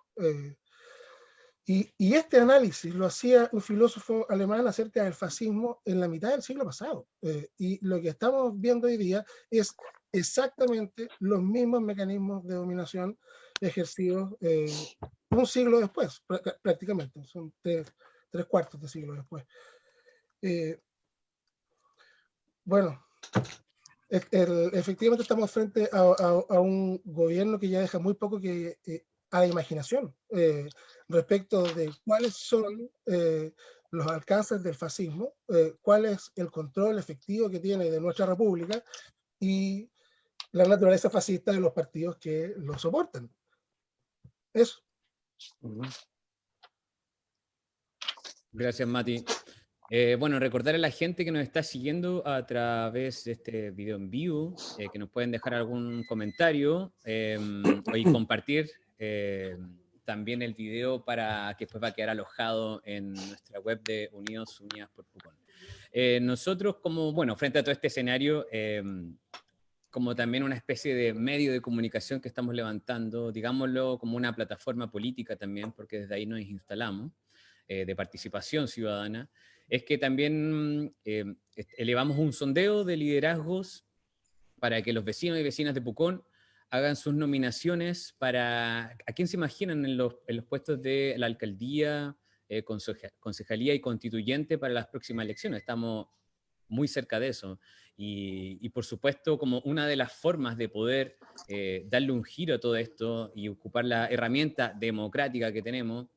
Y este análisis lo hacía un filósofo alemán acerca del fascismo en la mitad del siglo pasado. Y lo que estamos viendo hoy día es exactamente los mismos mecanismos de dominación ejercidos un siglo después, prácticamente. Son tres cuartos de siglo después. Bueno, efectivamente estamos frente a un gobierno que ya deja muy poco que a la imaginación respecto de cuáles son los alcances del fascismo, cuál es el control efectivo que tiene de nuestra república y la naturaleza fascista de los partidos que lo soportan. Eso. Gracias, Mati. Bueno, recordar a la gente que nos está siguiendo a través de este video en vivo, que nos pueden dejar algún comentario y compartir también el video para que después va a quedar alojado en nuestra web de Unidos Unidas por Pucón. Nosotros como, bueno, frente a todo este escenario, como también una especie de medio de comunicación que estamos levantando, digámoslo como una plataforma política también, porque desde ahí nos instalamos, de participación ciudadana, es que también elevamos un sondeo de liderazgos para que los vecinos y vecinas de Pucón hagan sus nominaciones para a quién se imaginan en los puestos de la alcaldía, concejalía y constituyente para las próximas elecciones. Estamos muy cerca de eso. Y por supuesto, como una de las formas de poder darle un giro a todo esto y ocupar la herramienta democrática que tenemos,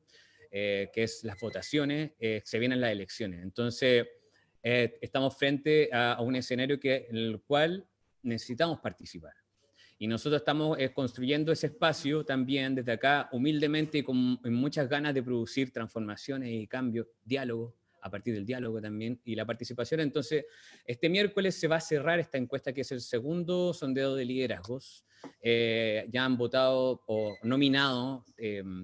que es las votaciones, se vienen las elecciones. Entonces, estamos frente a un escenario en el cual necesitamos participar. Y nosotros estamos construyendo ese espacio también desde acá, humildemente y con muchas ganas de producir transformaciones y cambios, diálogos, a partir del diálogo también, y la participación. Entonces, este miércoles se va a cerrar esta encuesta, que es el segundo sondeo de liderazgos. Ya han votado o nominado,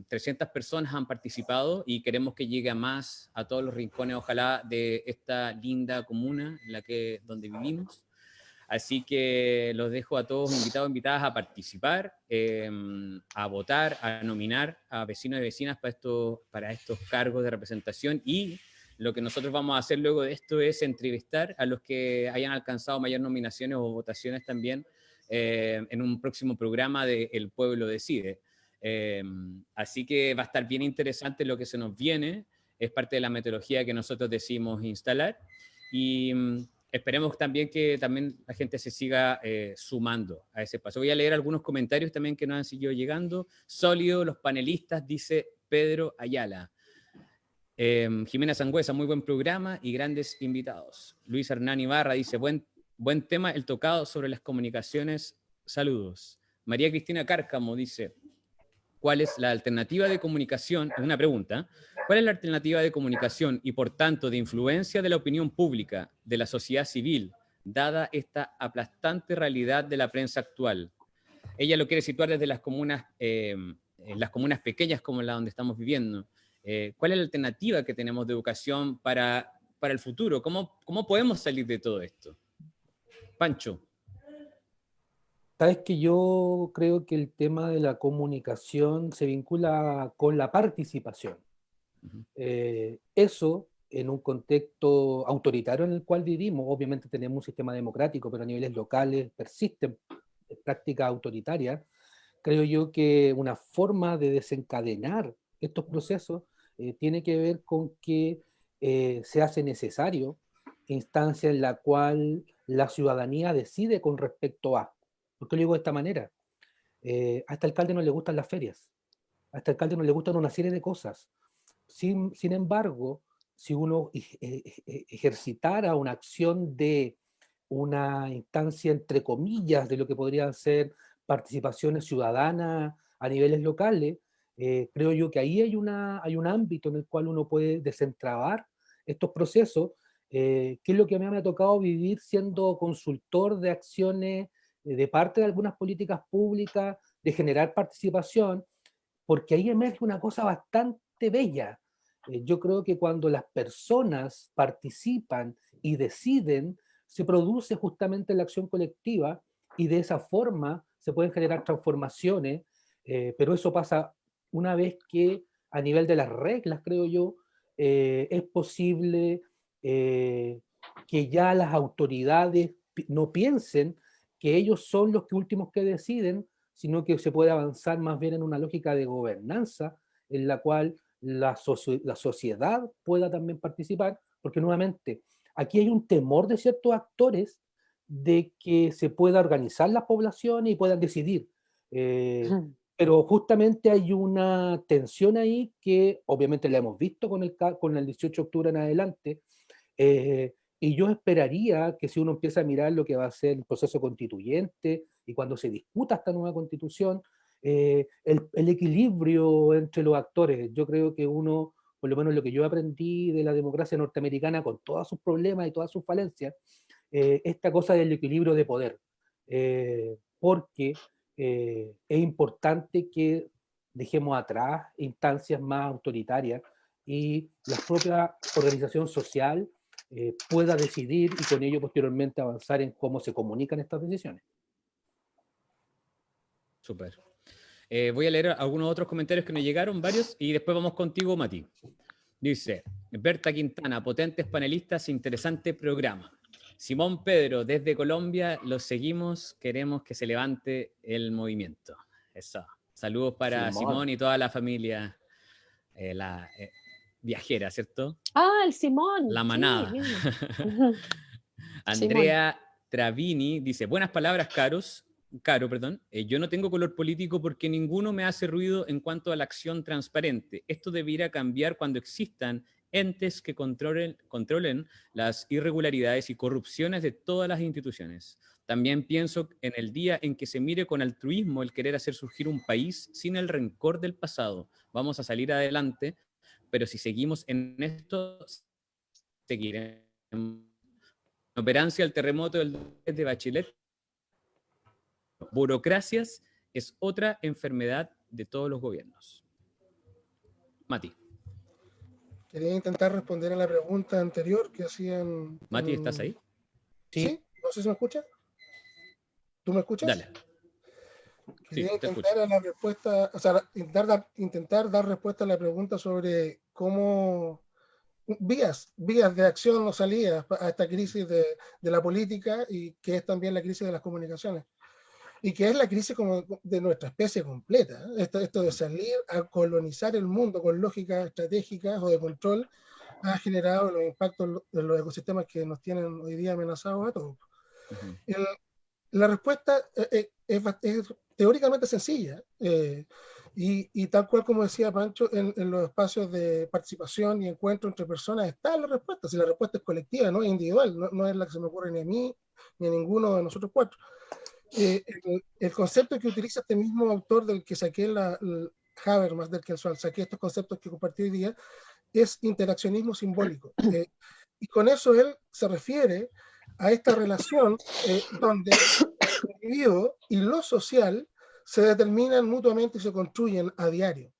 300 personas han participado y queremos que llegue a más, a todos los rincones, ojalá, de esta linda comuna donde vivimos. Así que los dejo a todos invitados, invitadas a participar, a votar, a nominar a vecinos y vecinas para estos cargos de representación. Y lo que nosotros vamos a hacer luego de esto es entrevistar a los que hayan alcanzado mayor nominaciones o votaciones también en un próximo programa de El Pueblo Decide. Así que va a estar bien interesante lo que se nos viene. Es parte de la metodología que nosotros decidimos instalar. Y esperemos también que también la gente se siga sumando a ese paso. Voy a leer algunos comentarios también que nos han seguido llegando. Sólido, los panelistas, dice Pedro Ayala. Jimena Sangüesa, muy buen programa y grandes invitados. Luis Hernán Ibarra dice, buen tema el tocado sobre las comunicaciones. Saludos. María Cristina Cárcamo dice, ¿cuál es la alternativa de comunicación? Es una pregunta. ¿Cuál es la alternativa de comunicación y, por tanto, de influencia de la opinión pública, de la sociedad civil, dada esta aplastante realidad de la prensa actual? Ella lo quiere situar desde las comunas pequeñas como la donde estamos viviendo. ¿Cuál es la alternativa que tenemos de educación para el futuro? ¿Cómo podemos salir de todo esto? Pancho. Sabes que yo creo que el tema de la comunicación se vincula con la participación. Eso, en un contexto autoritario en el cual vivimos, obviamente tenemos un sistema democrático, pero a niveles locales persisten prácticas autoritarias. Creo yo que una forma de desencadenar estos procesos tiene que ver con que se hace necesario instancia en la cual la ciudadanía decide con respecto a. ¿Por qué lo digo de esta manera? A este alcalde no le gustan las ferias, a este alcalde no le gustan una serie de cosas. Sin embargo, si uno ejercitara una acción de una instancia, entre comillas, de lo que podrían ser participaciones ciudadanas a niveles locales, creo yo que ahí hay un ámbito en el cual uno puede desentrabar estos procesos, que es lo que a mí me ha tocado vivir siendo consultor de acciones de parte de algunas políticas públicas, de generar participación, porque ahí emerge una cosa bastante bella. Yo creo que cuando las personas participan y deciden, se produce justamente la acción colectiva y de esa forma se pueden generar transformaciones, pero eso pasa una vez que a nivel de las reglas, creo yo, es posible que ya las autoridades no piensen que ellos son los últimos que deciden, sino que se puede avanzar más bien en una lógica de gobernanza en la cual la sociedad pueda también participar, porque nuevamente aquí hay un temor de ciertos actores de que se pueda organizar las poblaciones y puedan decidir. Pero justamente hay una tensión ahí que obviamente la hemos visto con el 18 de octubre en adelante, y yo esperaría que si uno empieza a mirar lo que va a ser el proceso constituyente y cuando se discuta esta nueva constitución, el equilibrio entre los actores, yo creo que uno, por lo menos lo que yo aprendí de la democracia norteamericana con todos sus problemas y todas sus falencias, esta cosa del equilibrio de poder, porque es importante que dejemos atrás instancias más autoritarias y la propia organización social pueda decidir y con ello posteriormente avanzar en cómo se comunican estas decisiones. Súper. Voy a leer algunos otros comentarios que nos llegaron, varios, y después vamos contigo, Mati. Dice, Berta Quintana, potentes panelistas, interesante programa. Simón Pedro, desde Colombia, los seguimos, queremos que se levante el movimiento. Eso. Saludos para Simón y toda la familia viajera, ¿cierto? Ah, el Simón. La manada. Sí, Andrea Travini dice, buenas palabras, Caro, perdón. Yo no tengo color político porque ninguno me hace ruido en cuanto a la acción transparente. Esto debiera cambiar cuando existan entes que controlen las irregularidades y corrupciones de todas las instituciones. También pienso en el día en que se mire con altruismo el querer hacer surgir un país sin el rencor del pasado. Vamos a salir adelante, pero si seguimos en esto, seguiremos. Operancia al terremoto del de Bachelet. Burocracias es otra enfermedad de todos los gobiernos. Mati. Quería intentar responder a la pregunta anterior que hacían. Mati, ¿estás ahí? Sí. No sé si me escucha. ¿Tú me escuchas? Dale. Quería sí, intentar a la respuesta, o sea, intentar dar respuesta a la pregunta sobre cómo vías de acción o salidas a esta crisis de la política y que es también la crisis de las comunicaciones. Y que es la crisis como de nuestra especie completa. Esto de salir a colonizar el mundo con lógicas estratégicas o de control ha generado los impactos de los ecosistemas que nos tienen hoy día amenazados a todos. La respuesta es teóricamente sencilla y tal cual como decía Pancho, en los espacios de participación y encuentro entre personas está la respuesta. Si la respuesta es colectiva, no es individual, no es la que se me ocurre ni a mí ni a ninguno de nosotros cuatro. El concepto que utiliza este mismo autor del que saqué Habermas, del que saqué estos conceptos que compartí hoy día, es interaccionismo simbólico. Y con eso él se refiere a esta relación donde el individuo y lo social se determinan mutuamente y se construyen a diario.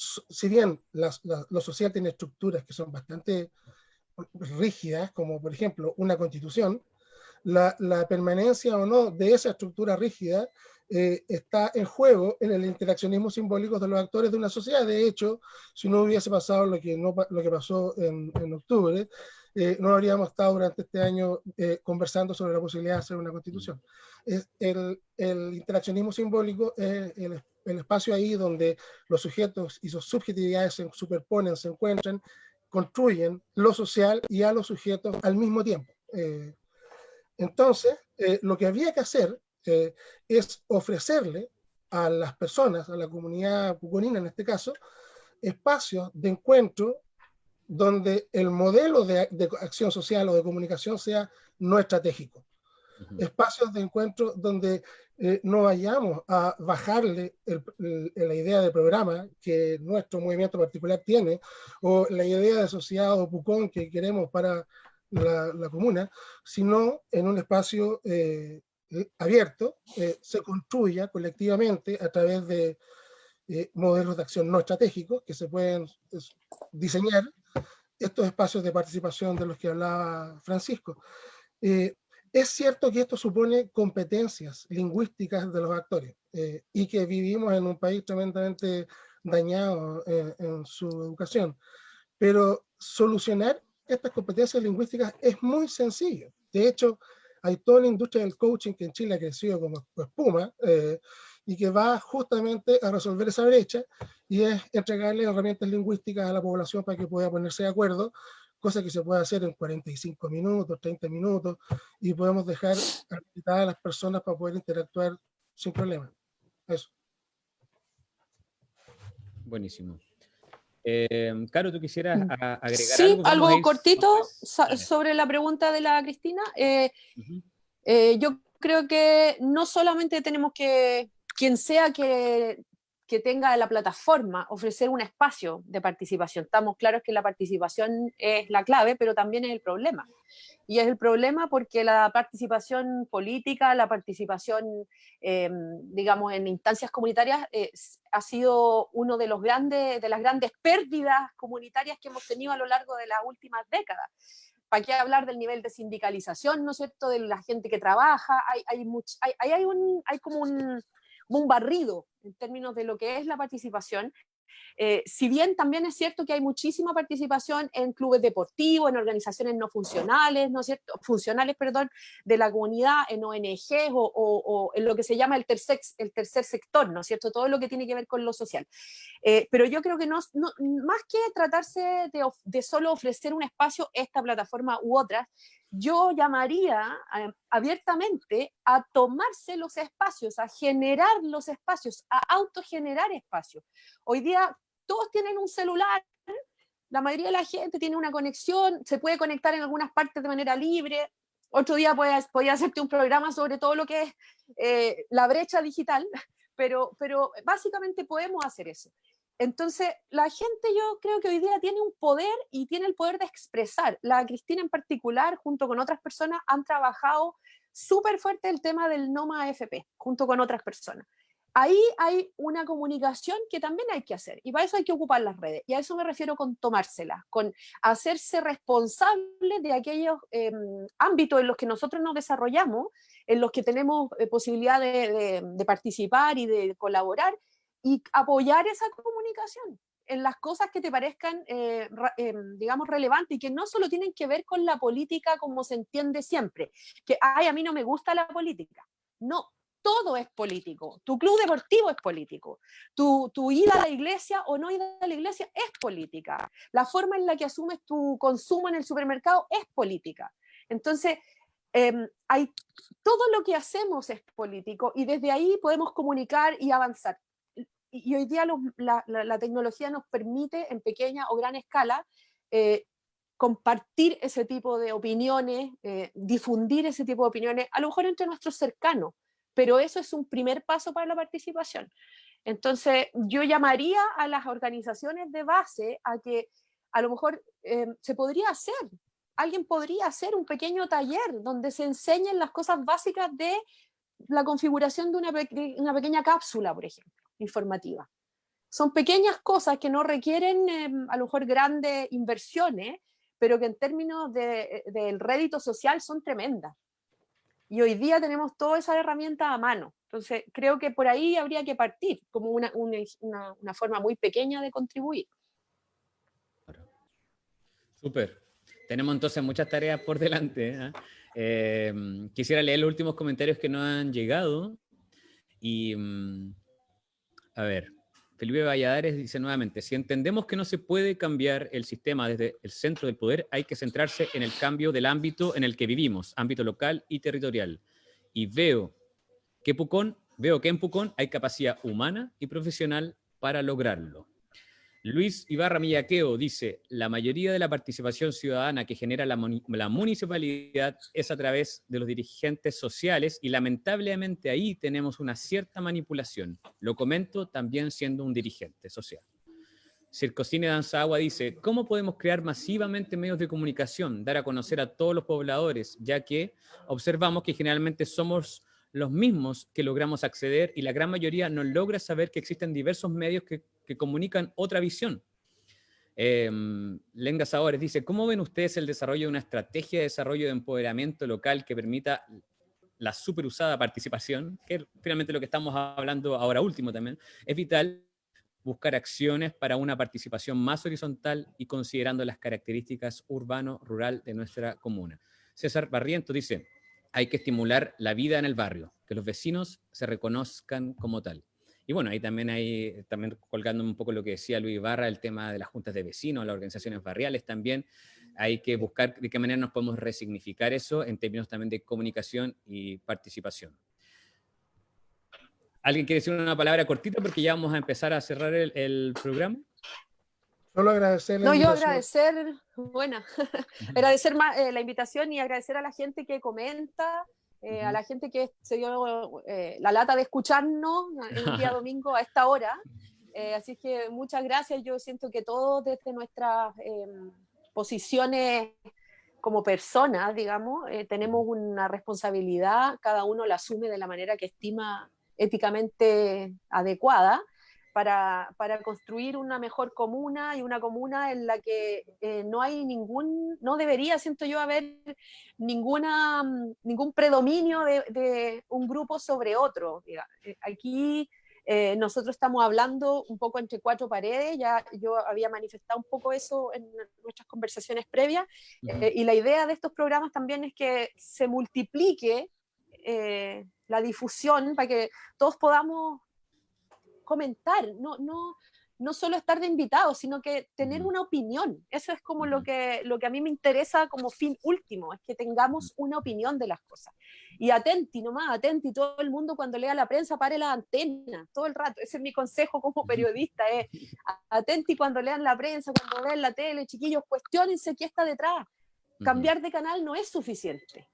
Si bien lo social tiene estructuras que son bastante rígidas, como por ejemplo una constitución, la permanencia o no de esa estructura rígida está en juego en el interaccionismo simbólico de los actores de una sociedad. De hecho, si no hubiese pasado lo que pasó en octubre, no habríamos estado durante este año conversando sobre la posibilidad de hacer una constitución. El interaccionismo simbólico es el espacio ahí donde los sujetos y sus subjetividades se superponen, se encuentran, construyen lo social y a los sujetos al mismo tiempo. Entonces, lo que había que hacer es ofrecerle a las personas, a la comunidad puconina en este caso, espacios de encuentro donde el modelo de acción social o de comunicación sea no estratégico. Espacios de encuentro donde no vayamos a bajarle la idea de programa que nuestro movimiento particular tiene, o la idea de sociedad o Pucón que queremos para la comuna, sino en un espacio abierto, se construya colectivamente a través de modelos de acción no estratégicos que se pueden diseñar estos espacios de participación de los que hablaba Francisco. Es cierto que esto supone competencias lingüísticas de los actores y que vivimos en un país tremendamente dañado en su educación, pero solucionar estas competencias lingüísticas es muy sencillo. De hecho, hay toda una industria del coaching que en Chile ha crecido como espuma y que va justamente a resolver esa brecha y es entregarle herramientas lingüísticas a la población para que pueda ponerse de acuerdo, cosa que se puede hacer en 45 minutos, 30 minutos, y podemos dejar habilitadas a las personas para poder interactuar sin problema. Eso. Buenísimo. Caro, ¿tú quisieras agregar sí, algo? Sí, algo cortito sobre la pregunta de la Cristina. Yo creo que no solamente tenemos que, quien sea que tenga la plataforma, ofrecer un espacio de participación. Estamos claros que la participación es la clave, pero también es el problema. Y es el problema porque la participación política, la participación, digamos, en instancias comunitarias ha sido uno de las grandes pérdidas comunitarias que hemos tenido a lo largo de las últimas décadas. ¿Para qué hablar del nivel de sindicalización, no es cierto?, de la gente que trabaja? Hay como un barrido en términos de lo que es la participación. Si bien también es cierto que hay muchísima participación en clubes deportivos, en organizaciones no funcionales, ¿no es cierto? Funcionales, perdón, de la comunidad, en ONGs o en lo que se llama el tercer sector, ¿no es cierto? Todo lo que tiene que ver con lo social. Pero yo creo que más que tratarse de solo ofrecer un espacio, esta plataforma u otras, yo llamaría abiertamente a tomarse los espacios, a generar los espacios, a autogenerar espacios. Hoy día todos tienen un celular, la mayoría de la gente tiene una conexión, se puede conectar en algunas partes de manera libre. Otro día podía hacerte un programa sobre todo lo que es la brecha digital, pero básicamente podemos hacer eso. Entonces, la gente, yo creo que hoy día tiene un poder y tiene el poder de expresar. La Cristina en particular, junto con otras personas, han trabajado súper fuerte el tema del NOMA AFP, junto con otras personas. Ahí hay una comunicación que también hay que hacer, y para eso hay que ocupar las redes, y a eso me refiero con tomárselas, con hacerse responsable de aquellos ámbitos en los que nosotros nos desarrollamos, en los que tenemos posibilidad de participar y de colaborar, y apoyar esa comunicación en las cosas que te parezcan, digamos, relevantes y que no solo tienen que ver con la política como se entiende siempre, que, ay, a mí no me gusta la política. No, todo es político. Tu club deportivo es político. Tu ida a la iglesia o no ida a la iglesia es política. La forma en la que asumes tu consumo en el supermercado es política. Entonces, todo lo que hacemos es político y desde ahí podemos comunicar y avanzar. Y hoy día la tecnología nos permite en pequeña o gran escala compartir ese tipo de opiniones, difundir ese tipo de opiniones, a lo mejor entre nuestros cercanos, pero eso es un primer paso para la participación. Entonces, yo llamaría a las organizaciones de base a que a lo mejor se podría hacer, alguien podría hacer un pequeño taller donde se enseñen las cosas básicas de la configuración de una pequeña cápsula, por ejemplo, informativa. Son pequeñas cosas que no requieren a lo mejor grandes inversiones, pero que en términos del rédito social son tremendas. Y hoy día tenemos todas esas herramientas a mano. Entonces, creo que por ahí habría que partir como una forma muy pequeña de contribuir. Súper. Tenemos entonces muchas tareas por delante. Quisiera leer los últimos comentarios que nos han llegado. Y, a ver, Felipe Valladares dice nuevamente, si entendemos que no se puede cambiar el sistema desde el centro del poder, hay que centrarse en el cambio del ámbito en el que vivimos, ámbito local y territorial. Y veo que en Pucón hay capacidad humana y profesional para lograrlo. Luis Ibarra Millaqueo dice, la mayoría de la participación ciudadana que genera la municipalidad es a través de los dirigentes sociales y lamentablemente ahí tenemos una cierta manipulación. Lo comento también siendo un dirigente social. Circocine Danzagua dice, ¿cómo podemos crear masivamente medios de comunicación, dar a conocer a todos los pobladores, ya que observamos que generalmente somos los mismos que logramos acceder y la gran mayoría no logra saber que existen diversos medios que comunican otra visión? Lenga Sabores dice, ¿cómo ven ustedes el desarrollo de una estrategia de desarrollo de empoderamiento local que permita la superusada participación? Que es finalmente lo que estamos hablando ahora último también. Es vital buscar acciones para una participación más horizontal y considerando las características urbano-rural de nuestra comuna. César Barrientos dice, hay que estimular la vida en el barrio, que los vecinos se reconozcan como tal. Y bueno, ahí también colgando un poco lo que decía Luis Ibarra, el tema de las juntas de vecinos, las organizaciones barriales también, hay que buscar de qué manera nos podemos resignificar eso en términos también de comunicación y participación. ¿Alguien quiere decir una palabra cortita? Porque ya vamos a empezar a cerrar el programa. Solo agradecer la No, yo invitación. agradecer, bueno, agradecer la invitación y agradecer a la gente que comenta, a la gente que se dio la lata de escucharnos en un día domingo a esta hora. Así que muchas gracias. Yo siento que todos desde nuestras posiciones como personas, digamos, tenemos una responsabilidad, cada uno la asume de la manera que estima éticamente adecuada para construir una mejor comuna y una comuna en la que no debería, siento yo, haber ningún predominio de un grupo sobre otro. Aquí nosotros estamos hablando un poco entre cuatro paredes, ya yo había manifestado un poco eso en nuestras conversaciones previas, y la idea de estos programas también es que se multiplique la difusión para que todos podamos comentar, no solo estar de invitados, sino que tener una opinión. Eso es como lo que a mí me interesa como fin último, es que tengamos una opinión de las cosas. Y atenti nomás, atenti, todo el mundo cuando lea la prensa pare la antena, todo el rato. Ese es mi consejo como periodista, atenti cuando lean la prensa, cuando vean la tele, chiquillos, cuestionense qué está detrás. Cambiar de canal no es suficiente.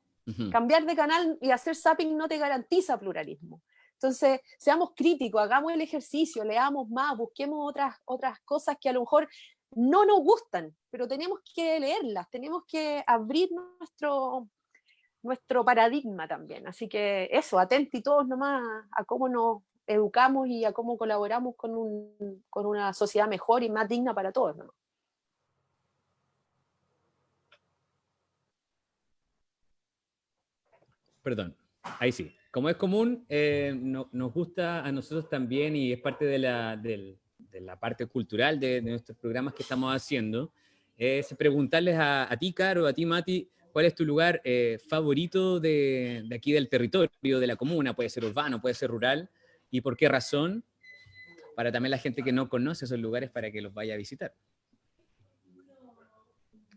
Cambiar de canal y hacer zapping no te garantiza pluralismo. Entonces, seamos críticos, hagamos el ejercicio, leamos más, busquemos otras cosas que a lo mejor no nos gustan, pero tenemos que leerlas, tenemos que abrir nuestro paradigma también. Así que eso, atenti todos nomás a cómo nos educamos y a cómo colaboramos con una sociedad mejor y más digna para todos, ¿no? Perdón, ahí sí. Como es común, nos gusta a nosotros también y es parte de la parte cultural de nuestros programas que estamos haciendo, es preguntarles a ti, Caro, a ti, Mati, ¿cuál es tu lugar favorito de aquí del territorio, de la comuna? Puede ser urbano, puede ser rural, y por qué razón, para también la gente que no conoce esos lugares para que los vaya a visitar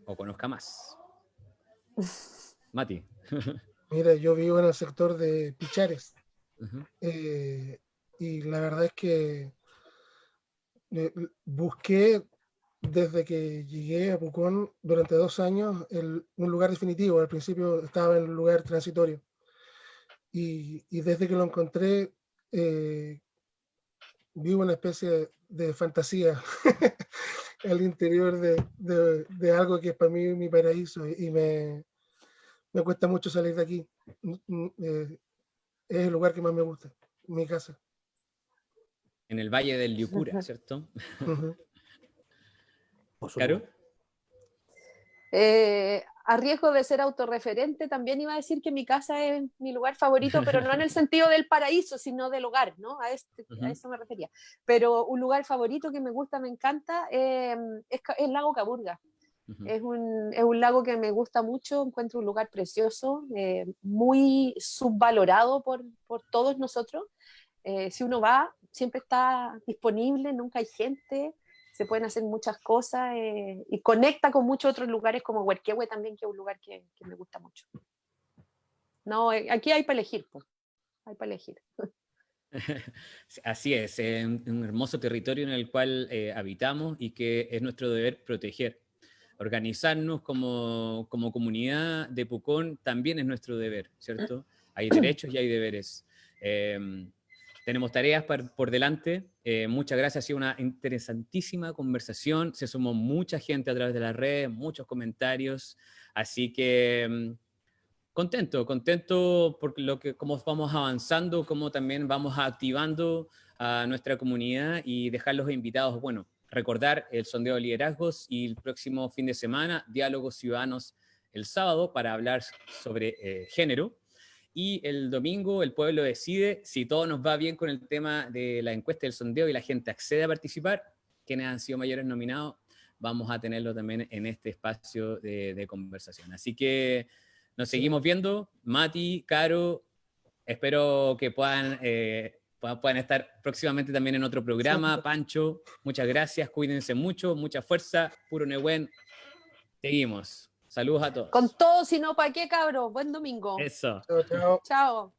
o conozca más. Mati. Mira, yo vivo en el sector de Pichares, y la verdad es que busqué desde que llegué a Pucón durante 2 años un lugar definitivo. Al principio estaba en un lugar transitorio y desde que lo encontré vivo una especie de fantasía al interior de algo que es para mí mi paraíso, y me cuesta mucho salir de aquí. Es el lugar que más me gusta, mi casa. En el Valle del Liucura, ¿cierto? ¿Caro? A riesgo de ser autorreferente, también iba a decir que mi casa es mi lugar favorito, pero no en el sentido del paraíso, sino del hogar, ¿no? A eso me refería. Pero un lugar favorito que me gusta, me encanta, es el lago Caburga. Es un lago que me gusta mucho, encuentro un lugar precioso, muy subvalorado por todos nosotros. Si uno va, siempre está disponible, nunca hay gente, se pueden hacer muchas cosas, y conecta con muchos otros lugares como Huerquehue también, que es un lugar que me gusta mucho. No, aquí hay para elegir, pues. Hay para elegir. Así es, un hermoso territorio en el cual habitamos y que es nuestro deber proteger. Organizarnos como comunidad de Pucón también es nuestro deber, ¿cierto? Hay derechos y hay deberes. Tenemos tareas por delante. Muchas gracias, ha sido una interesantísima conversación. Se sumó mucha gente a través de las redes, muchos comentarios. Así que contento por cómo vamos avanzando, cómo también vamos activando a nuestra comunidad y dejar los invitados, bueno, recordar el sondeo de liderazgos y el próximo fin de semana, diálogos ciudadanos el sábado para hablar sobre género. Y el domingo el pueblo decide, si todo nos va bien con el tema de la encuesta del sondeo y la gente accede a participar, quienes han sido mayores nominados, vamos a tenerlo también en este espacio de conversación. Así que nos seguimos viendo. Mati, Caro, espero que puedan estar próximamente también en otro programa. Pancho, muchas gracias, cuídense mucho, mucha fuerza, puro Nehuen. Seguimos. Saludos a todos. Con todo, si no, ¿para qué, cabros? Buen domingo. Eso. Chao, chao. Chao.